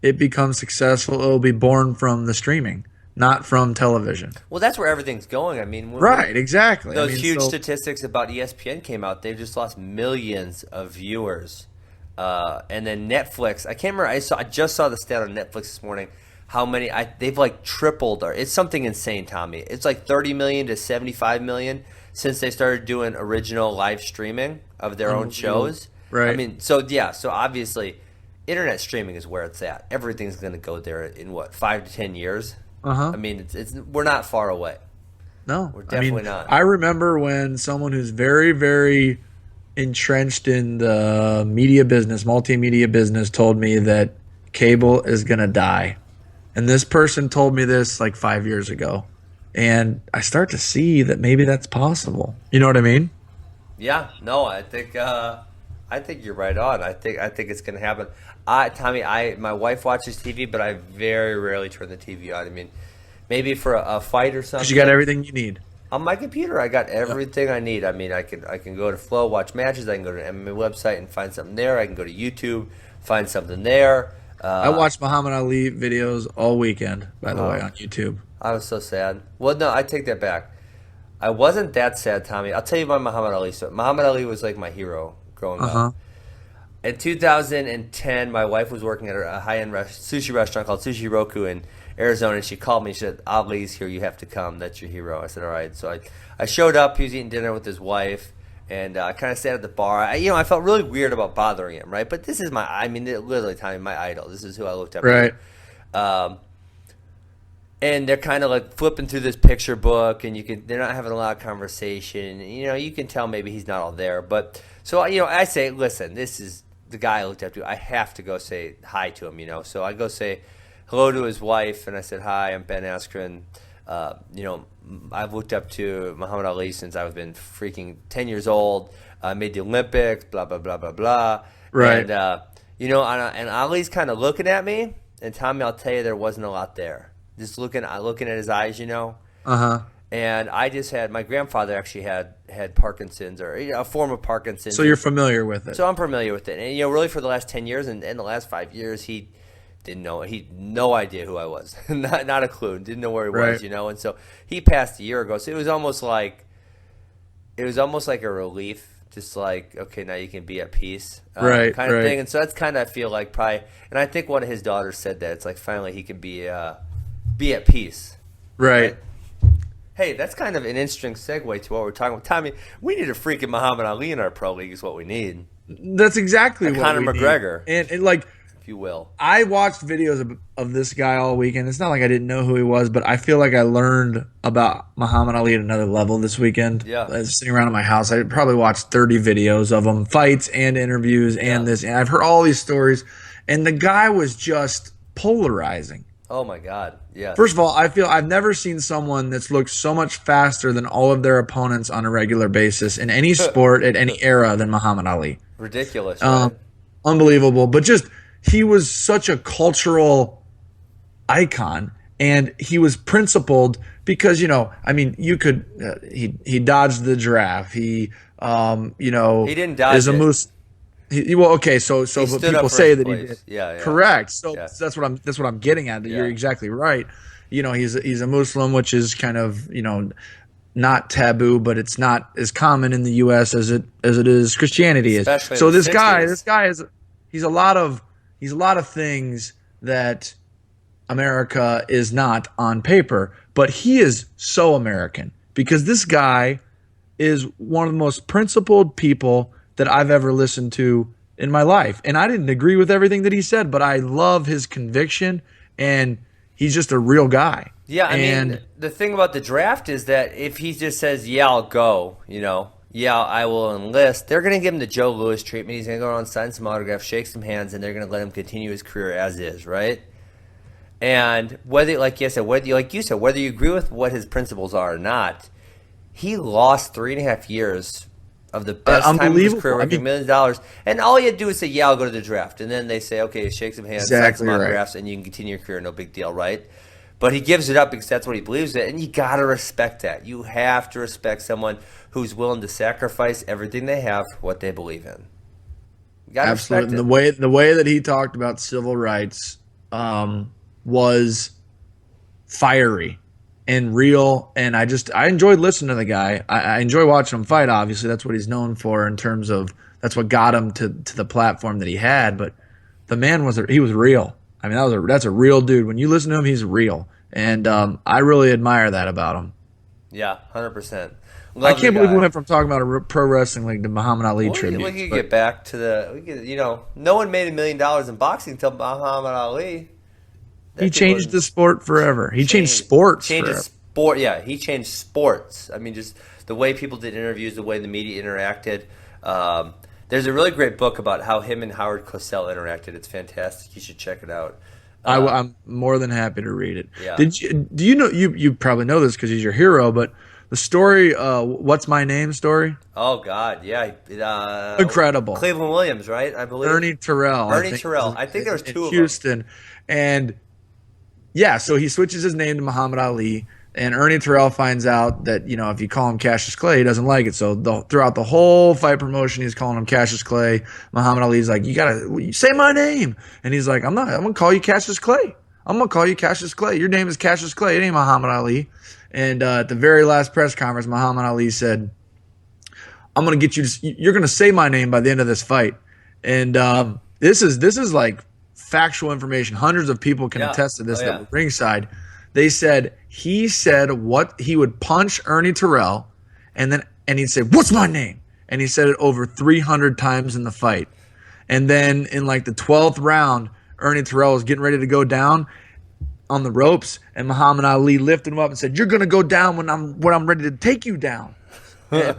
it becomes successful, it will be born from the streaming, not from television. Well, that's where everything's going. I mean, exactly. Those huge statistics about ESPN came out. They've just lost millions of viewers. And then Netflix, I can't remember. I just saw the stat on Netflix this morning. How many? They've tripled. It's something insane, Tommy. It's 30 million to 75 million since they started doing original live streaming of their own shows. Right. I mean, so obviously, internet streaming is where it's at. Everything's going to go there in 5 to 10 years. Uh-huh. I mean, we're not far away. No, we're definitely not. I remember when someone who's very, very entrenched in the media business, multimedia business, told me that cable is going to die. And this person told me this like 5 years ago. And I start to see that maybe that's possible. You know what I mean? Yeah, no, I think you're right on. I think it's gonna happen. Tommy, my wife watches TV, but I very rarely turn the TV on. I mean, maybe for a fight or something. Because you got everything you need. On my computer, I got everything I need. I mean, I can go to Flow, watch matches. I can go to the MMA website and find something there. I can go to YouTube, find something there. I watched Muhammad Ali videos all weekend, by the way, on YouTube. I was so sad. Well, no, I take that back. I wasn't that sad, Tommy. I'll tell you my Muhammad Ali story. Muhammad Ali was like my hero growing up. In 2010, my wife was working at a high-end sushi restaurant called Sushi Roku in Arizona, and she called me. She said, "Ali's here. You have to come. That's your hero." I said, "All right." So I showed up. He was eating dinner with his wife, and I kind of sat at the bar. I felt really weird about bothering him, right? But this is literally, Tommy, my idol. This is who I looked up Right. to. And they're kind of like flipping through this picture book, and they're not having a lot of conversation. You can tell maybe he's not all there. But so I say, listen, this is the guy I looked up to. I have to go say hi to him. So I go say hello to his wife, and I said, "Hi, I'm Ben Askren. I've looked up to Muhammad Ali since I've been freaking 10 years old. I made the Olympics, blah blah blah blah blah." Right. And Ali's kind of looking at me, and Tommy, I'll tell you, there wasn't a lot there. Just looking at his eyes, And I just had my grandfather actually had Parkinson's or a form of Parkinson's. So you're familiar with it. So I'm familiar with it, and really for the last 10 years and the last 5 years, he didn't know. He no idea who I was, not a clue. Didn't know where he was, Right. And so he passed a year ago. So it was almost like a relief. Just like, okay, now you can be at peace, Right, kind of right. thing. And so that's kind of I feel like probably, and I think one of his daughters said that it's like finally he can be at peace. Right. Hey, that's kind of an interesting segue to what we're talking about. Tommy, we need a freaking Muhammad Ali in our pro league is what we need, That's exactly what Conor we need. McGregor. And like, if you will. I watched videos of this guy all weekend. It's not like I didn't know who he was, but I feel like I learned about Muhammad Ali at another level this weekend. Yeah. I was sitting around in my house. I probably watched 30 videos of him, fights and interviews and this. And I've heard all these stories. And the guy was just polarizing. Oh, my God. Yeah. First of all, I feel I've never seen someone that's looked so much faster than all of their opponents on a regular basis in any sport at any era than Muhammad Ali. Ridiculous, right? Unbelievable. But just he was such a cultural icon, and he was principled because you could he dodged the draft. He He didn't dodge is a it. moose. So stood up people for say his that place. he did. Yeah. Correct. So Yeah. that's what I'm getting at. You're Yeah. exactly right. He's a Muslim, which is kind of not taboo, but it's not as common in the U.S. as it is Christianity is. Especially in So the this 60s. guy he's a lot of things that America is not on paper, but he is so American because this guy is one of the most principled people that I've ever listened to in my life. And I didn't agree with everything that he said, but I love his conviction, and he's just a real guy. Yeah, I mean, the thing about the draft is that if he just says, "Yeah, I'll go," "Yeah, I will enlist," they're going to give him the Joe Louis treatment. He's going to go around, sign some autographs, shake some hands, and they're going to let him continue his career as is, right? And whether you said, whether you agree with what his principles are or not, he lost 3.5 years of the best time of his career, making $1 million. And all you had to do is say, "Yeah, I'll go to the draft." And then they say, "Okay, shake some hands, sign Exactly some right. autographs, and you can continue your career, no big deal," right? But he gives it up because that's what he believes in, and you got to respect that. You have to respect someone who's willing to sacrifice everything they have for what they believe in. You got to respect Absolutely. it. The way that he talked about civil rights was fiery and real, and I enjoyed listening to the guy. I enjoy watching him fight. Obviously, that's what he's known for in terms of that's what got him to the platform that he had. But the man was real. I mean, that's a real dude. When you listen to him, he's real, and I really admire that about him. Yeah, 100%. I can't believe we went from talking about a pro wrestling league to Muhammad Ali tribute. We could get back to no one made $1 million in boxing until Muhammad Ali. He changed the sport forever. He changed sports forever. Yeah, he changed sports. I mean, just the way people did interviews, the way the media interacted. There's a really great book about how him and Howard Cosell interacted. It's fantastic. You should check it out. I'm more than happy to read it. Yeah. Do you know you probably know this because he's your hero, but the story, What's My Name story? Oh God, yeah, Incredible. Cleveland Williams, right? I believe Ernie Terrell. I think there's two of them. Houston, and yeah, so he switches his name to Muhammad Ali, and Ernie Terrell finds out that if you call him Cassius Clay, he doesn't like it. So throughout the whole fight promotion, he's calling him Cassius Clay. Muhammad Ali's like, you gotta say my name, and he's like, I'm gonna call you Cassius Clay. I'm gonna call you Cassius Clay. Your name is Cassius Clay. It ain't Muhammad Ali. And at the very last press conference, Muhammad Ali said, I'm going to get you you're going to say my name by the end of this fight. And this is like factual information. Hundreds of people can attest to this that were ringside. They said he said what he would punch Ernie Terrell and he'd say, what's my name? And he said it over 300 times in the fight. And then in like the 12th round, Ernie Terrell was getting ready to go down on the ropes, and Muhammad Ali lifted him up and said, you're going to go down when I'm ready to take you down. And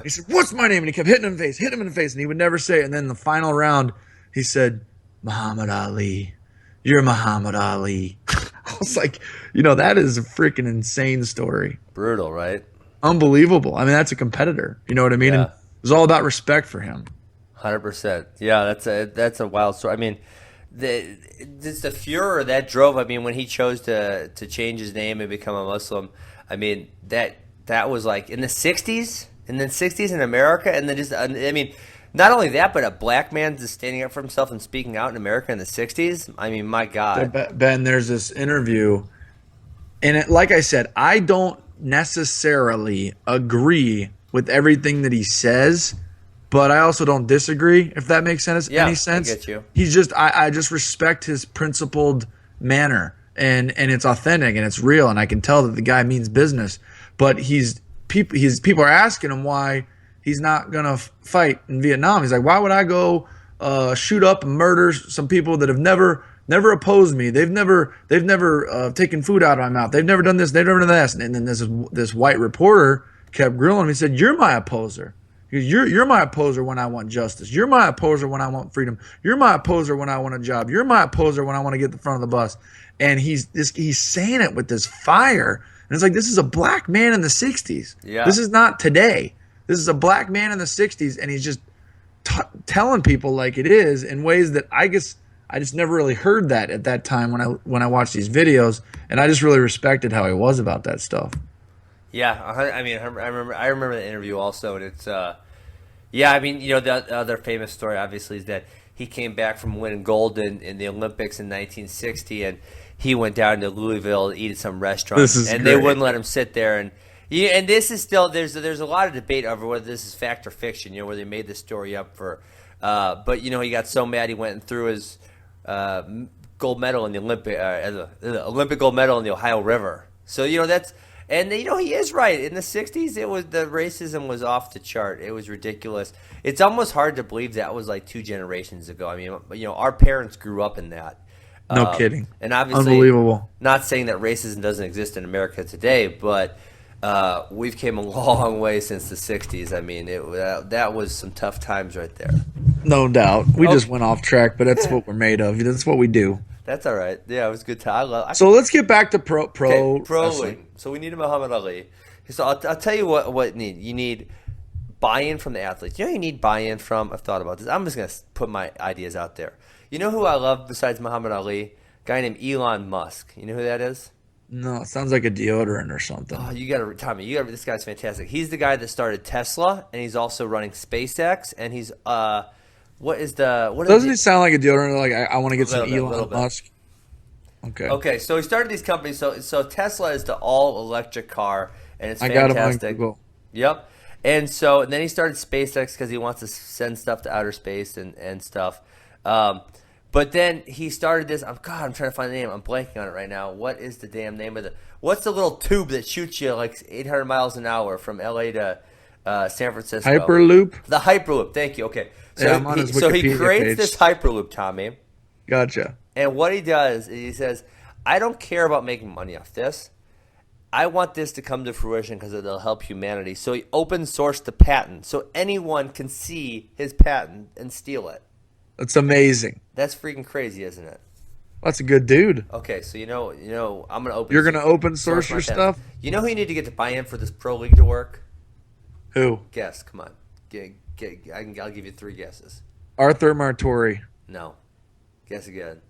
he said, what's my name? And he kept hitting him in the face, and he would never say it. And then in the final round, he said, Muhammad Ali, you're Muhammad Ali. I was like, that is a freaking insane story. Brutal, right? Unbelievable. I mean, that's a competitor. You know what I mean? Yeah. And it was all about respect for him. 100%. Yeah, that's a wild story. I mean, the furor that drove. I mean, when he chose to change his name and become a Muslim. I mean, that was like in the '60s, in America, and then just I mean, not only that, but a black man just standing up for himself and speaking out in America in the '60s. I mean, my God. Ben, there's this interview, and like I said, I don't necessarily agree with everything that he says. But I also don't disagree, if that makes any sense. I get you. He's just I just respect his principled manner, and it's authentic and it's real, and I can tell that the guy means business. But people are asking him why he's not gonna fight in Vietnam. He's like, why would I go shoot up and murder some people that have never opposed me? They've never taken food out of my mouth. They've never done this. They've never done that. And then this white reporter kept grilling him. He said, you're my opposer. You're my opposer when I want justice. You're my opposer when I want freedom. You're my opposer when I want a job. You're my opposer when I want to get to the front of the bus. And he's saying it with this fire. And it's like, this is a black man in the 60s. Yeah. This is not today. This is a black man in the 60s, and he's just telling people like it is in ways that I guess I just never really heard that at that time when I watched these videos. And I just really respected how he was about that stuff. Yeah, I mean, I remember the interview also, and it's, I mean, the other famous story obviously is that he came back from winning gold in the Olympics in 1960, and he went down to Louisville to eat at some restaurant, and they wouldn't let him sit there, and this is still there's a lot of debate over whether this is fact or fiction, where they made this story up for, but he got so mad he went and threw his gold medal in the Olympic gold medal in the Ohio River. So that's. And he is right. In the '60s, the racism was off the chart. It was ridiculous. It's almost hard to believe that was like 2 generations ago. I mean, our parents grew up in that. No kidding. And obviously, unbelievable. Not saying that racism doesn't exist in America today, but we've came a long way since the '60s. I mean, that was some tough times right there. No doubt. We just went off track, but that's what we're made of. That's what we do. That's all right. Yeah, it was good time. So let's get back to pro wrestling. So we need a Muhammad Ali. So I'll tell you what you need. You need buy-in from the athletes. You need buy-in from. I've thought about this. I'm just gonna put my ideas out there. You know who I love besides Muhammad Ali? A guy named Elon Musk. You know who that is? No, it sounds like a deodorant or something. Oh, Tommy. This guy's fantastic. He's the guy that started Tesla, and he's also running SpaceX, and he's Doesn't he sound like a deodorant? Like I want to get some Elon Musk. Okay. So he started these companies. So Tesla is the all electric car, and it's I fantastic. got him on Google. Yep. And then he started SpaceX because he wants to send stuff to outer space and stuff. But then he started this. I'm trying to find the name. I'm blanking on it right now. What is the damn name of what's the little tube that shoots you like 800 miles an hour from LA to San Francisco? Hyperloop? The Hyperloop. Thank you. Okay. So he creates this Hyperloop, Tommy. Gotcha. And what he does is he says, I don't care about making money off this. I want this to come to fruition because it'll help humanity. So he open sourced the patent so anyone can see his patent and steal it. That's amazing. That's freaking crazy, isn't it? That's a good dude. Okay, so I'm gonna open. You're gonna open source my your patent. stuff? You know who you need to get to buy in for this pro league to work? Who? Guess. Come on. I'll give you 3 guesses. Arthur Martori. No. Guess again.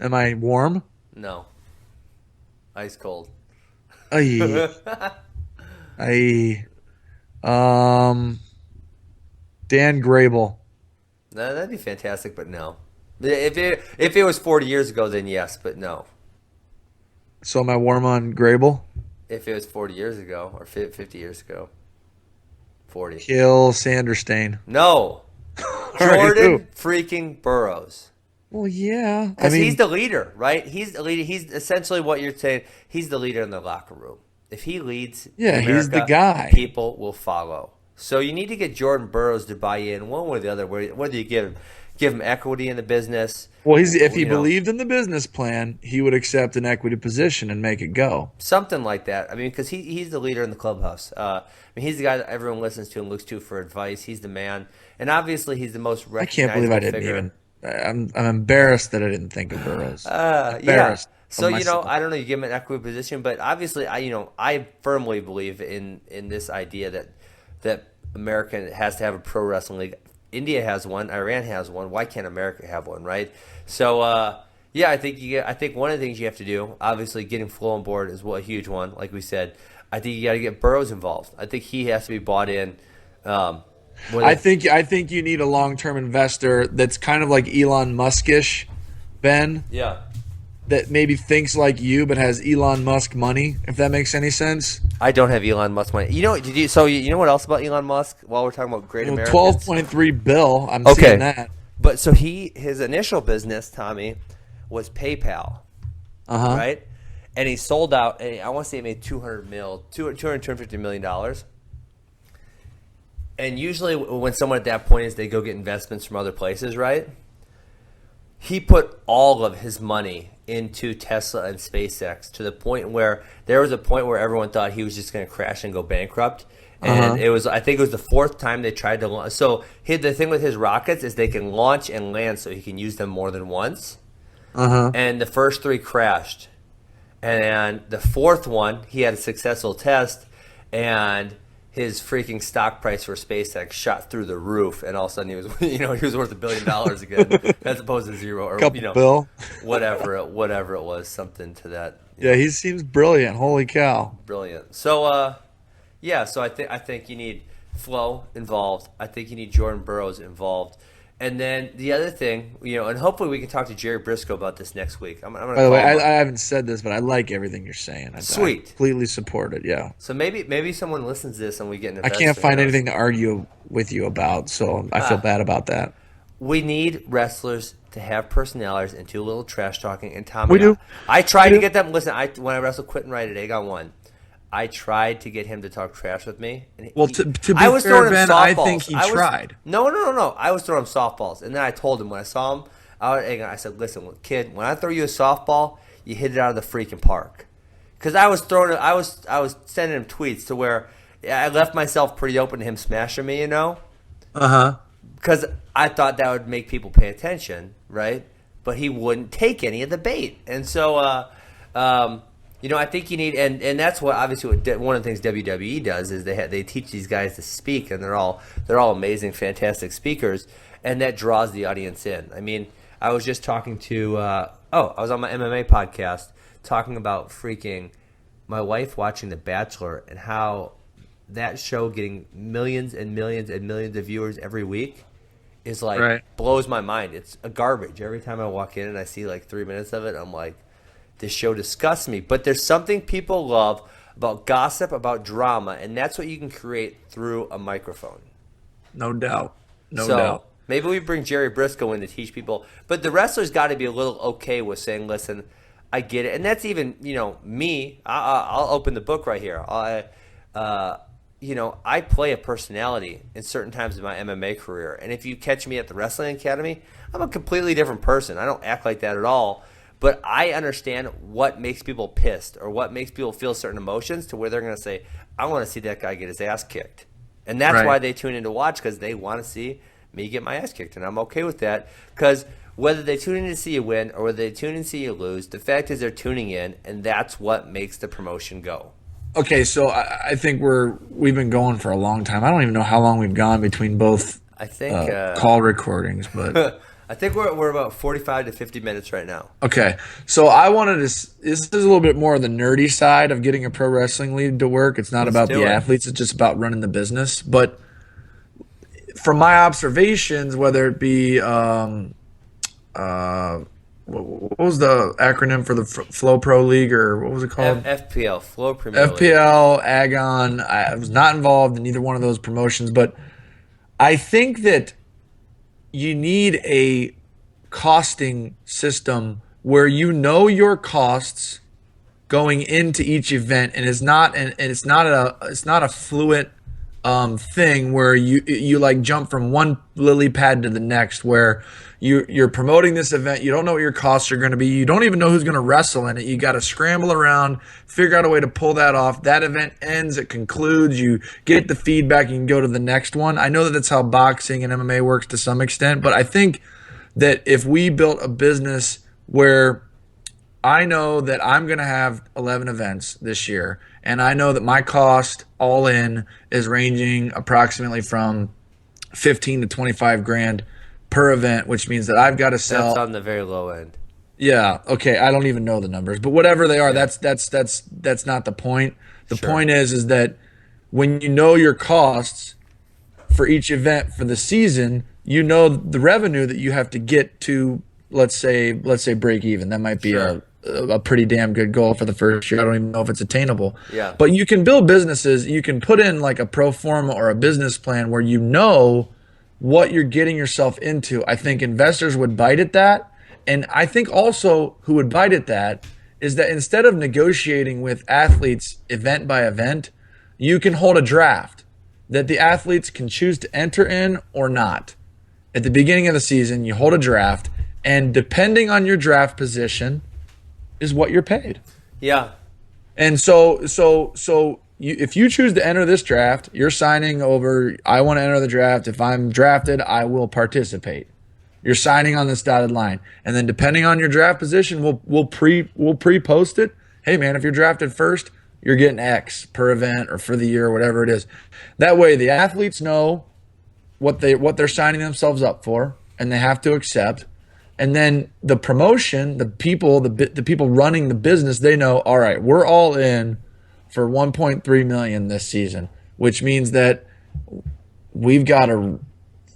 Am I warm? No. Ice cold. Aye. Aye. Dan Grable. No, that'd be fantastic, but no. If it was 40 years ago, then yes, but no. So am I warm on Grable? If it was 40 years ago or 50 years ago. 40. Kill Sanderstein. No. Right, who? Jordan freaking Burroughs. Well, yeah. Because he's the leader, right? He's the leader. He's essentially what you're saying. He's the leader in the locker room. If he leads, yeah, America, he's the guy. People will follow. So you need to get Jordan Burroughs to buy in one way or the other. Whether you give him equity in the business. Well, if he believed in the business plan, he would accept an equity position and make it go. Something like that. I mean, because he's the leader in the clubhouse. He's the guy that everyone listens to and looks to for advice. He's the man, and obviously he's the most recognizable I can't believe I didn't figure. even. I'm embarrassed that I didn't think of Burroughs. Yeah. So myself. I don't know. You give him an equity position, but obviously, I firmly believe in this idea that America has to have a pro wrestling league. India has one. Iran has one. Why can't America have one? Right. So I think one of the things you have to do, obviously, getting Flo on board is a huge one. Like we said, I think you got to get Burroughs involved. I think he has to be bought in. I think you need a long-term investor that's kind of like Elon Muskish, Ben. Yeah. That maybe thinks like you but has Elon Musk money, if that makes any sense. I don't have Elon Musk money. You know what else about Elon Musk while we're talking about great Americans? 12.3 bill. I'm Okay. seeing that. But so his initial business, Tommy, was PayPal. Right? And he sold out, and I want to say he made $250 million. And usually when someone at that point is, they go get investments from other places, right? He put all of his money into Tesla and SpaceX to the point where there was a point where everyone thought he was just going to crash and go bankrupt. And I think it was the 4th time they tried to launch. So the thing with his rockets is they can launch and land so he can use them more than once. And the first 3 crashed. And the 4th one, he had a successful test, and his freaking stock price for SpaceX shot through the roof, and all of a sudden he was, he was worth $1 billion again, as opposed to zero, or bill, whatever it was, something to that. Yeah, he seems brilliant. Holy cow! Brilliant. So, so I think you need Flo involved. I think you need Jordan Burroughs involved. And then the other thing, and hopefully we can talk to Jerry Briscoe about this next week. I'm gonna By the way, I haven't said this, but I like everything you're saying. Sweet. I completely support it, yeah. So maybe someone listens to this and we get an I can't find anything to argue with you about, so I feel bad about that. We need wrestlers to have personalities and do a little trash talking. And Tommy, we do. I tried to get them. Listen, when I wrestled Quentin Wright at Egg on One, I tried to get him to talk trash with me. And to be fair, Ben, I think he tried. No. I was throwing him softballs, and then I told him when I saw him out at Egg on, I said, "Listen, kid, when I throw you a softball, you hit it out of the freaking park." Because I was sending him tweets to where I left myself pretty open to him smashing me, Because I thought that would make people pay attention, right? But he wouldn't take any of the bait, and so. I think you need, and that's what obviously one of the things WWE does is they teach these guys to speak, and they're all amazing, fantastic speakers, and that draws the audience in. I mean, I was just talking to I was on my MMA podcast talking about freaking my wife watching The Bachelor and how that show getting millions and millions and millions of viewers every week is blows my mind. It's a garbage. Every time I walk in and I see 3 minutes of it, I'm like, this show disgusts me. But there's something people love about gossip, about drama, and that's what you can create through a microphone. No doubt. No doubt. Maybe we bring Jerry Briscoe in to teach people. But the wrestlers got to be a little okay with saying, listen, I get it. And that's even, me. I'll open the book right here. I play a personality in certain times of my MMA career. And if you catch me at the Wrestling Academy, I'm a completely different person. I don't act like that at all. But I understand what makes people pissed or what makes people feel certain emotions to where they're going to say, I want to see that guy get his ass kicked. And that's Right. why they tune in to watch, because they want to see me get my ass kicked. And I'm okay with that, because whether they tune in to see you win or whether they tune in to see you lose, the fact is they're tuning in, and that's what makes the promotion go. Okay, so I think we've been going for a long time. I don't even know how long we've gone between both I think call recordings, but I think we're about 45 to 50 minutes right now. okay. So I wanted to. This is a little bit more of the nerdy side of getting a pro wrestling league to work. It's not about do the it. athletes. It's just about running the business. But from my observations, whether it be what was the acronym for the Flow Pro League, or what was it called? FPL, Flow Premier League. FPL, Agon. I was not involved in either one of those promotions, but I think that you need a costing system where you know your costs going into each event, and it's not a fluid thing where you like jump from one lily pad to the next, where you're promoting this event, you don't know what your costs are going to be, you don't even know who's going to wrestle in it, you got to scramble around, figure out a way to pull that off. That event ends, it concludes, you get the feedback, you can go to the next one. I know that that's how boxing and MMA works to some extent, but I think that if we built a business where I know that I'm going to have 11 events this year, and I know that my cost all in is ranging approximately from 15 to 25 grand per event, which means that I've got to sell. That's on the very low end. Yeah, okay, I don't even know the numbers, but whatever they are, that's not the point. The point is that when you know your costs for each event for the season, you know the revenue that you have to get to, let's say break even. That might be a pretty damn good goal for the first year. I don't even know if it's attainable. Yeah. But you can build businesses, you can put in like a pro forma or a business plan where you know what you're getting yourself into. I think investors would bite at that. And I think also who would bite at that is that instead of negotiating with athletes event by event, you can hold a draft that the athletes can choose to enter in or not. At the beginning of the season, you hold a draft, and depending on your draft position is what you're paid. Yeah. And if you choose to enter this draft, you're signing over, I want to enter the draft. If I'm drafted, I will participate. You're signing on this dotted line. And then depending on your draft position, we'll pre-post it. Hey man, if you're drafted first, you're getting X per event or for the year, whatever it is. That way the athletes know what they're signing themselves up for, and they have to accept. And then the promotion, the people running the business, they know, all right, we're all in for 1.3 million this season, which means that we've got to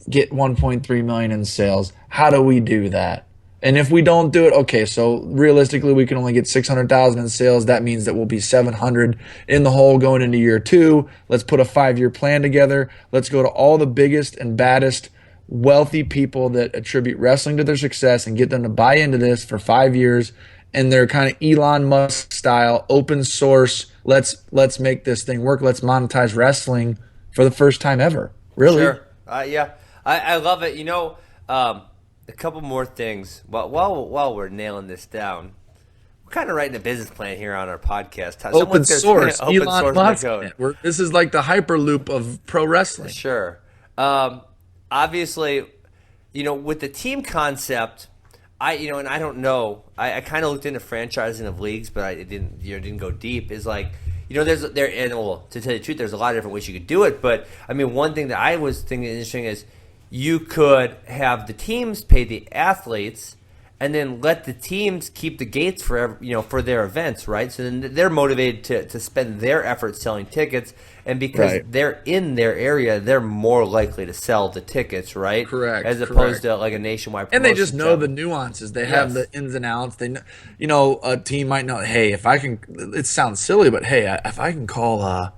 get 1.3 million in sales. How do we do that? And if we don't do it, okay, so realistically we can only get 600,000 in sales. That means that we'll be 700 in the hole going into year 2. Let's put a 5-year plan together. Let's go to all the biggest and baddest wealthy people that attribute wrestling to their success and get them to buy into this for 5 years. And they're kind of Elon Musk style, open source. Let's make this thing work. Let's monetize wrestling for the first time ever. Really? Sure. Yeah. I love it. You know, a couple more things. While we're nailing this down, we're kind of writing a business plan here on our podcast. Open source. Open Elon source Musk. my code. This is like the hyperloop of pro wrestling. Sure. Obviously, you know, with the team concept, and I don't know. I kind of looked into franchising of leagues, but I didn't go deep. Is like, you know, to tell you the truth, there's a lot of different ways you could do it. But I mean, one thing that I was thinking interesting is you could have the teams pay the athletes, and then let the teams keep the gates for their events, right? So then they're motivated to spend their effort selling tickets, and because they're in their area, they're more likely to sell the tickets, right? Correct. As opposed to like a nationwide promotion. And they just know the nuances. They have the ins and outs. They know, a team might know, hey, if I can, it sounds silly, but hey, if I can call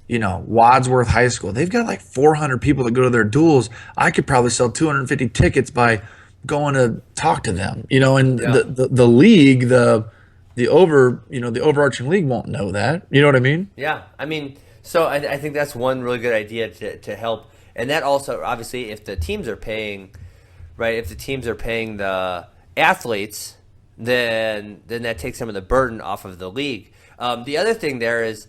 Wadsworth High School, they've got like 400 people that go to their duels. I could probably sell 250 tickets by going to talk to them, and the league, the overarching league won't know that. You know what I mean? Yeah. I mean, so I think that's one really good idea to help. And that also, obviously, if the teams are paying, right, if the teams are paying the athletes, then that takes some of the burden off of the league. The other thing there is,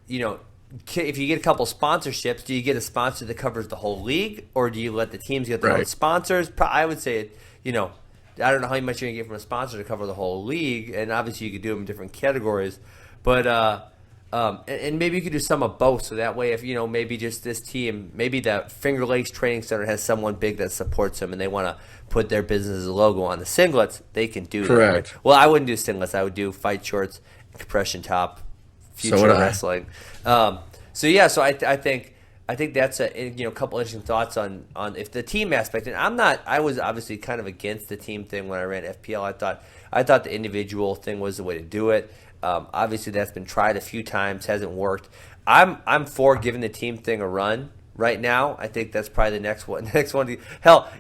if you get a couple sponsorships, do you get a sponsor that covers the whole league, or do you let the teams get their own sponsors? I would say, I don't know how much you're going to get from a sponsor to cover the whole league, and obviously you could do them in different categories, but and maybe you could do some of both, so that way if, maybe just this team, maybe the Finger Lakes Training Center has someone big that supports them and they want to put their business logo on the singlets, they can do that. Right? Well, I wouldn't do singlets. I would do fight shorts, compression top, future wrestling. So I think that's a couple interesting thoughts on if the team aspect. And I was obviously kind of against the team thing when I ran FPL. I thought the individual thing was the way to do it. Obviously that's been tried a few times, hasn't worked. I'm for giving the team thing a run right now. I think that's probably the next one. Hell,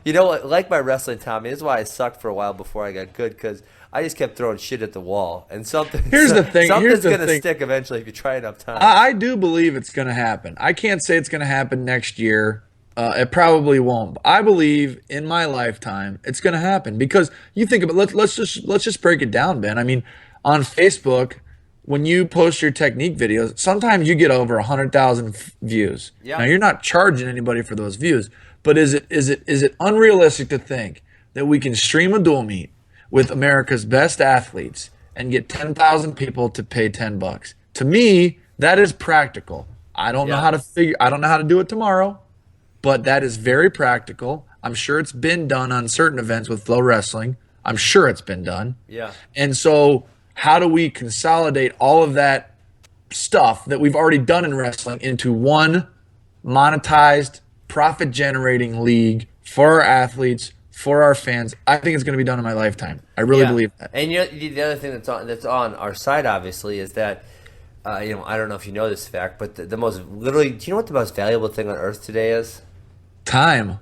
like my wrestling, Tommy, this is why I sucked for a while before I got good, because I just kept throwing shit at the wall, and something's going to stick eventually if you try enough times. I do believe it's going to happen. I can't say it's going to happen next year. It probably won't. I believe in my lifetime it's going to happen, because you think about it. Let's just break it down, Ben. I mean, on Facebook, when you post your technique videos, sometimes you get over 100,000 views. Yeah. Now you're not charging anybody for those views, but is it unrealistic to think that we can stream a dual meet with America's best athletes and get 10,000 people to pay $10? To me, that is practical. I don't know how to do it tomorrow, but that is very practical. I'm sure it's been done on certain events with Flow Wrestling. I'm sure it's been done. Yeah. And so how do we consolidate all of that stuff that we've already done in wrestling into one monetized, profit-generating league for our athletes, for our fans? I think it's going to be done in my lifetime. I really believe that. And the other thing that's on our side, obviously, is that I don't know if you know this fact, but do you know what the most valuable thing on earth today is? Time.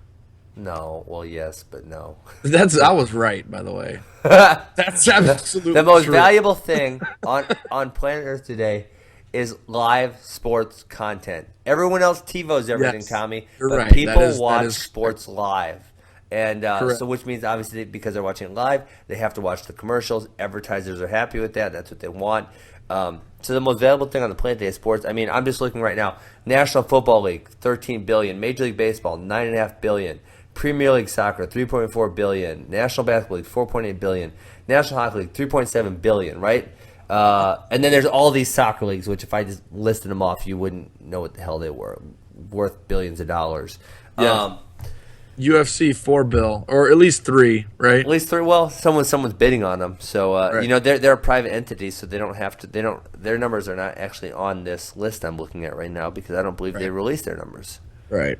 No. Well, yes, but no. I was right, by the way. That's absolutely the most true. valuable thing on planet Earth today is live sports content. Everyone else TiVos everything, Tommy, but right. people watch sports live. And so which means, obviously, because they're watching it live, they have to watch the commercials. Advertisers are happy with that. That's what they want. So the most valuable thing on the planet today is sports. I mean, I'm just looking right now. National Football League, $13 billion. Major League Baseball, $9.5 billion. Premier League Soccer, $3.4 billion. National Basketball League, $4.8 billion. National Hockey League, $3.7 billion, right? And then there's all these soccer leagues, which if I just listed them off, you wouldn't know what the hell they were. Worth billions of dollars. Yeah. UFC $4 billion, or at least $3 billion, right? At least $3 billion. Well, someone's bidding on them. So right. They're a private entity, so they don't have to. Their numbers are not actually on this list I'm looking at right now, because I don't believe they released their numbers. Right.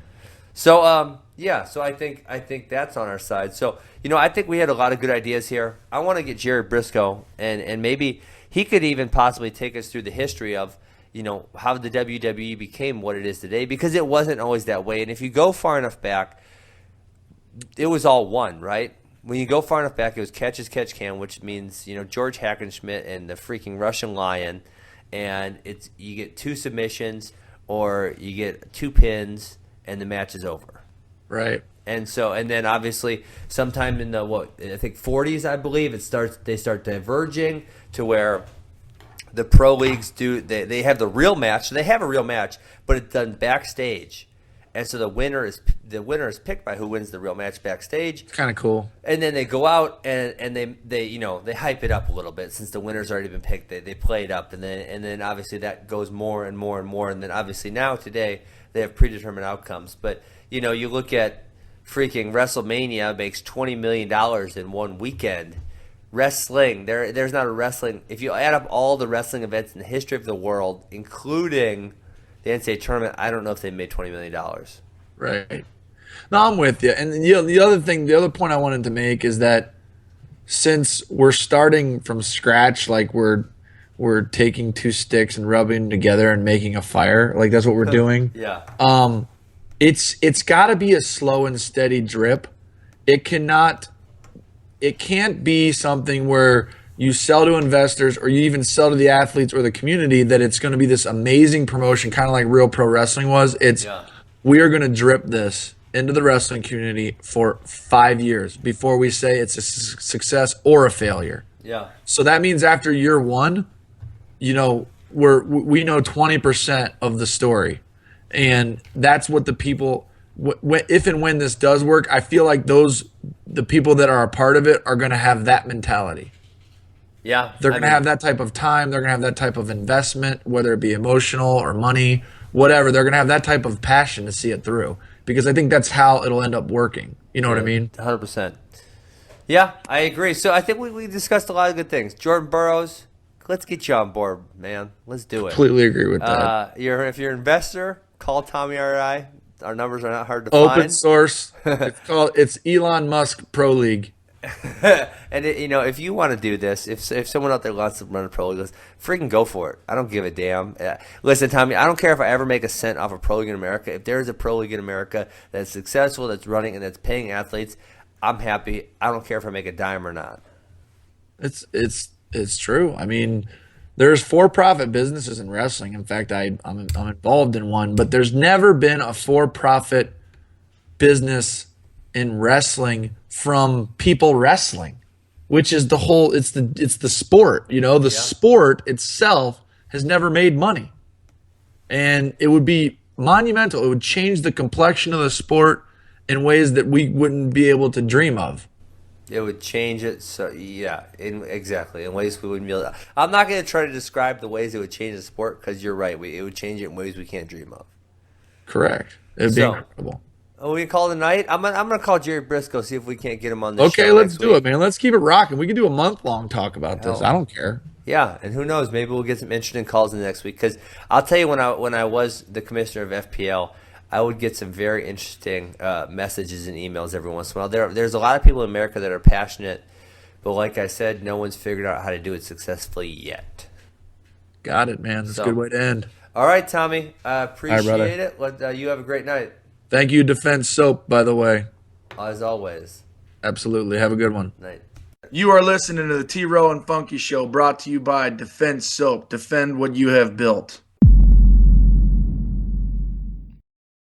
So so I think that's on our side. So I think we had a lot of good ideas here. I want to get Jerry Briscoe, and maybe he could even possibly take us through the history of how the WWE became what it is today, because it wasn't always that way. And if you go far enough back, it was all one, right? When you go far enough back, it was catch as catch can, which means George Hackenschmidt and the freaking Russian Lion, and you get 2 submissions or you get 2 pins and the match is over. Right. And then obviously sometime in the 40s, I believe, they start diverging to where the pro leagues they have the real match. So they have a real match, but it's done backstage. And so the winner is picked by who wins the real match backstage. It's kind of cool. And then they go out and they hype it up a little bit, since the winner's already been picked. They play it up, and then obviously that goes more and more and more. And then obviously now today they have predetermined outcomes. But you look at freaking WrestleMania makes $20 million in one weekend. Wrestling, there's not a wrestling. If you add up all the wrestling events in the history of the world, including the NCAA tournament, I don't know if they made $20 million. Right. No, I'm with you. And the other point I wanted to make is that since we're starting from scratch, like we're taking 2 sticks and rubbing them together and making a fire, like that's what we're doing. Yeah. It's got to be a slow and steady drip. It can't be something where you sell to investors or you even sell to the athletes or the community that it's going to be this amazing promotion, kind of like Real Pro Wrestling was. We are going to drip this into the wrestling community for 5 years before we say it's a success or a failure. Yeah. So that means after year one, you know, we know 20% of the story, and that's what the people. If and when this does work, I feel like the people that are a part of it are going to have that mentality. Yeah. They're going to have that type of time. They're going to have that type of investment, whether it be emotional or money, whatever. They're going to have that type of passion to see it through, because I think that's how it'll end up working. You know what I mean? 100%. Yeah, I agree. So I think we discussed a lot of good things. Jordan Burroughs, let's get you on board, man. Let's do it. Completely agree with that. If you're an investor, call Tommy RI. Our numbers are not hard to Open find. source. It's Elon Musk Pro League. And if you want to do this, if someone out there wants to run a pro league, freaking go for it. I don't give a damn. Listen, Tommy, I don't care if I ever make a cent off a pro league in America. If there is a pro league in America that's successful, that's running, and that's paying athletes, I'm happy. I don't care if I make a dime or not. It's true. I mean, there's for-profit businesses in wrestling. In fact, I'm involved in one, but there's never been a for-profit business in wrestling from people wrestling, which is it's the sport. The sport itself has never made money, and it would be monumental. It would change the complexion of the sport in ways that we wouldn't be able to dream of. It would change it. So exactly in ways we wouldn't be able to. I'm not going to try to describe the ways it would change the sport, because you're right. It would change it in ways we can't dream of. Correct. It'd be incredible. We call it a night. I'm gonna call Jerry Briscoe, see if we can't get him on the show. Okay, let's do it, man. Let's keep it rocking. We can do a month-long talk about this. I don't care. Yeah, and who knows? Maybe we'll get some interesting calls in the next week. Because I'll tell you, when I was the commissioner of FPL, I would get some very interesting messages and emails every once in a while. There's a lot of people in America that are passionate, but like I said, no one's figured out how to do it successfully yet. Got it, man. That's a good way to end. All right, Tommy. Appreciate it. You have a great night. Thank you, Defense Soap, by the way. As always. Absolutely. Have a good one. Night. You are listening to the T-Row and Funky Show, brought to you by Defense Soap. Defend what you have built.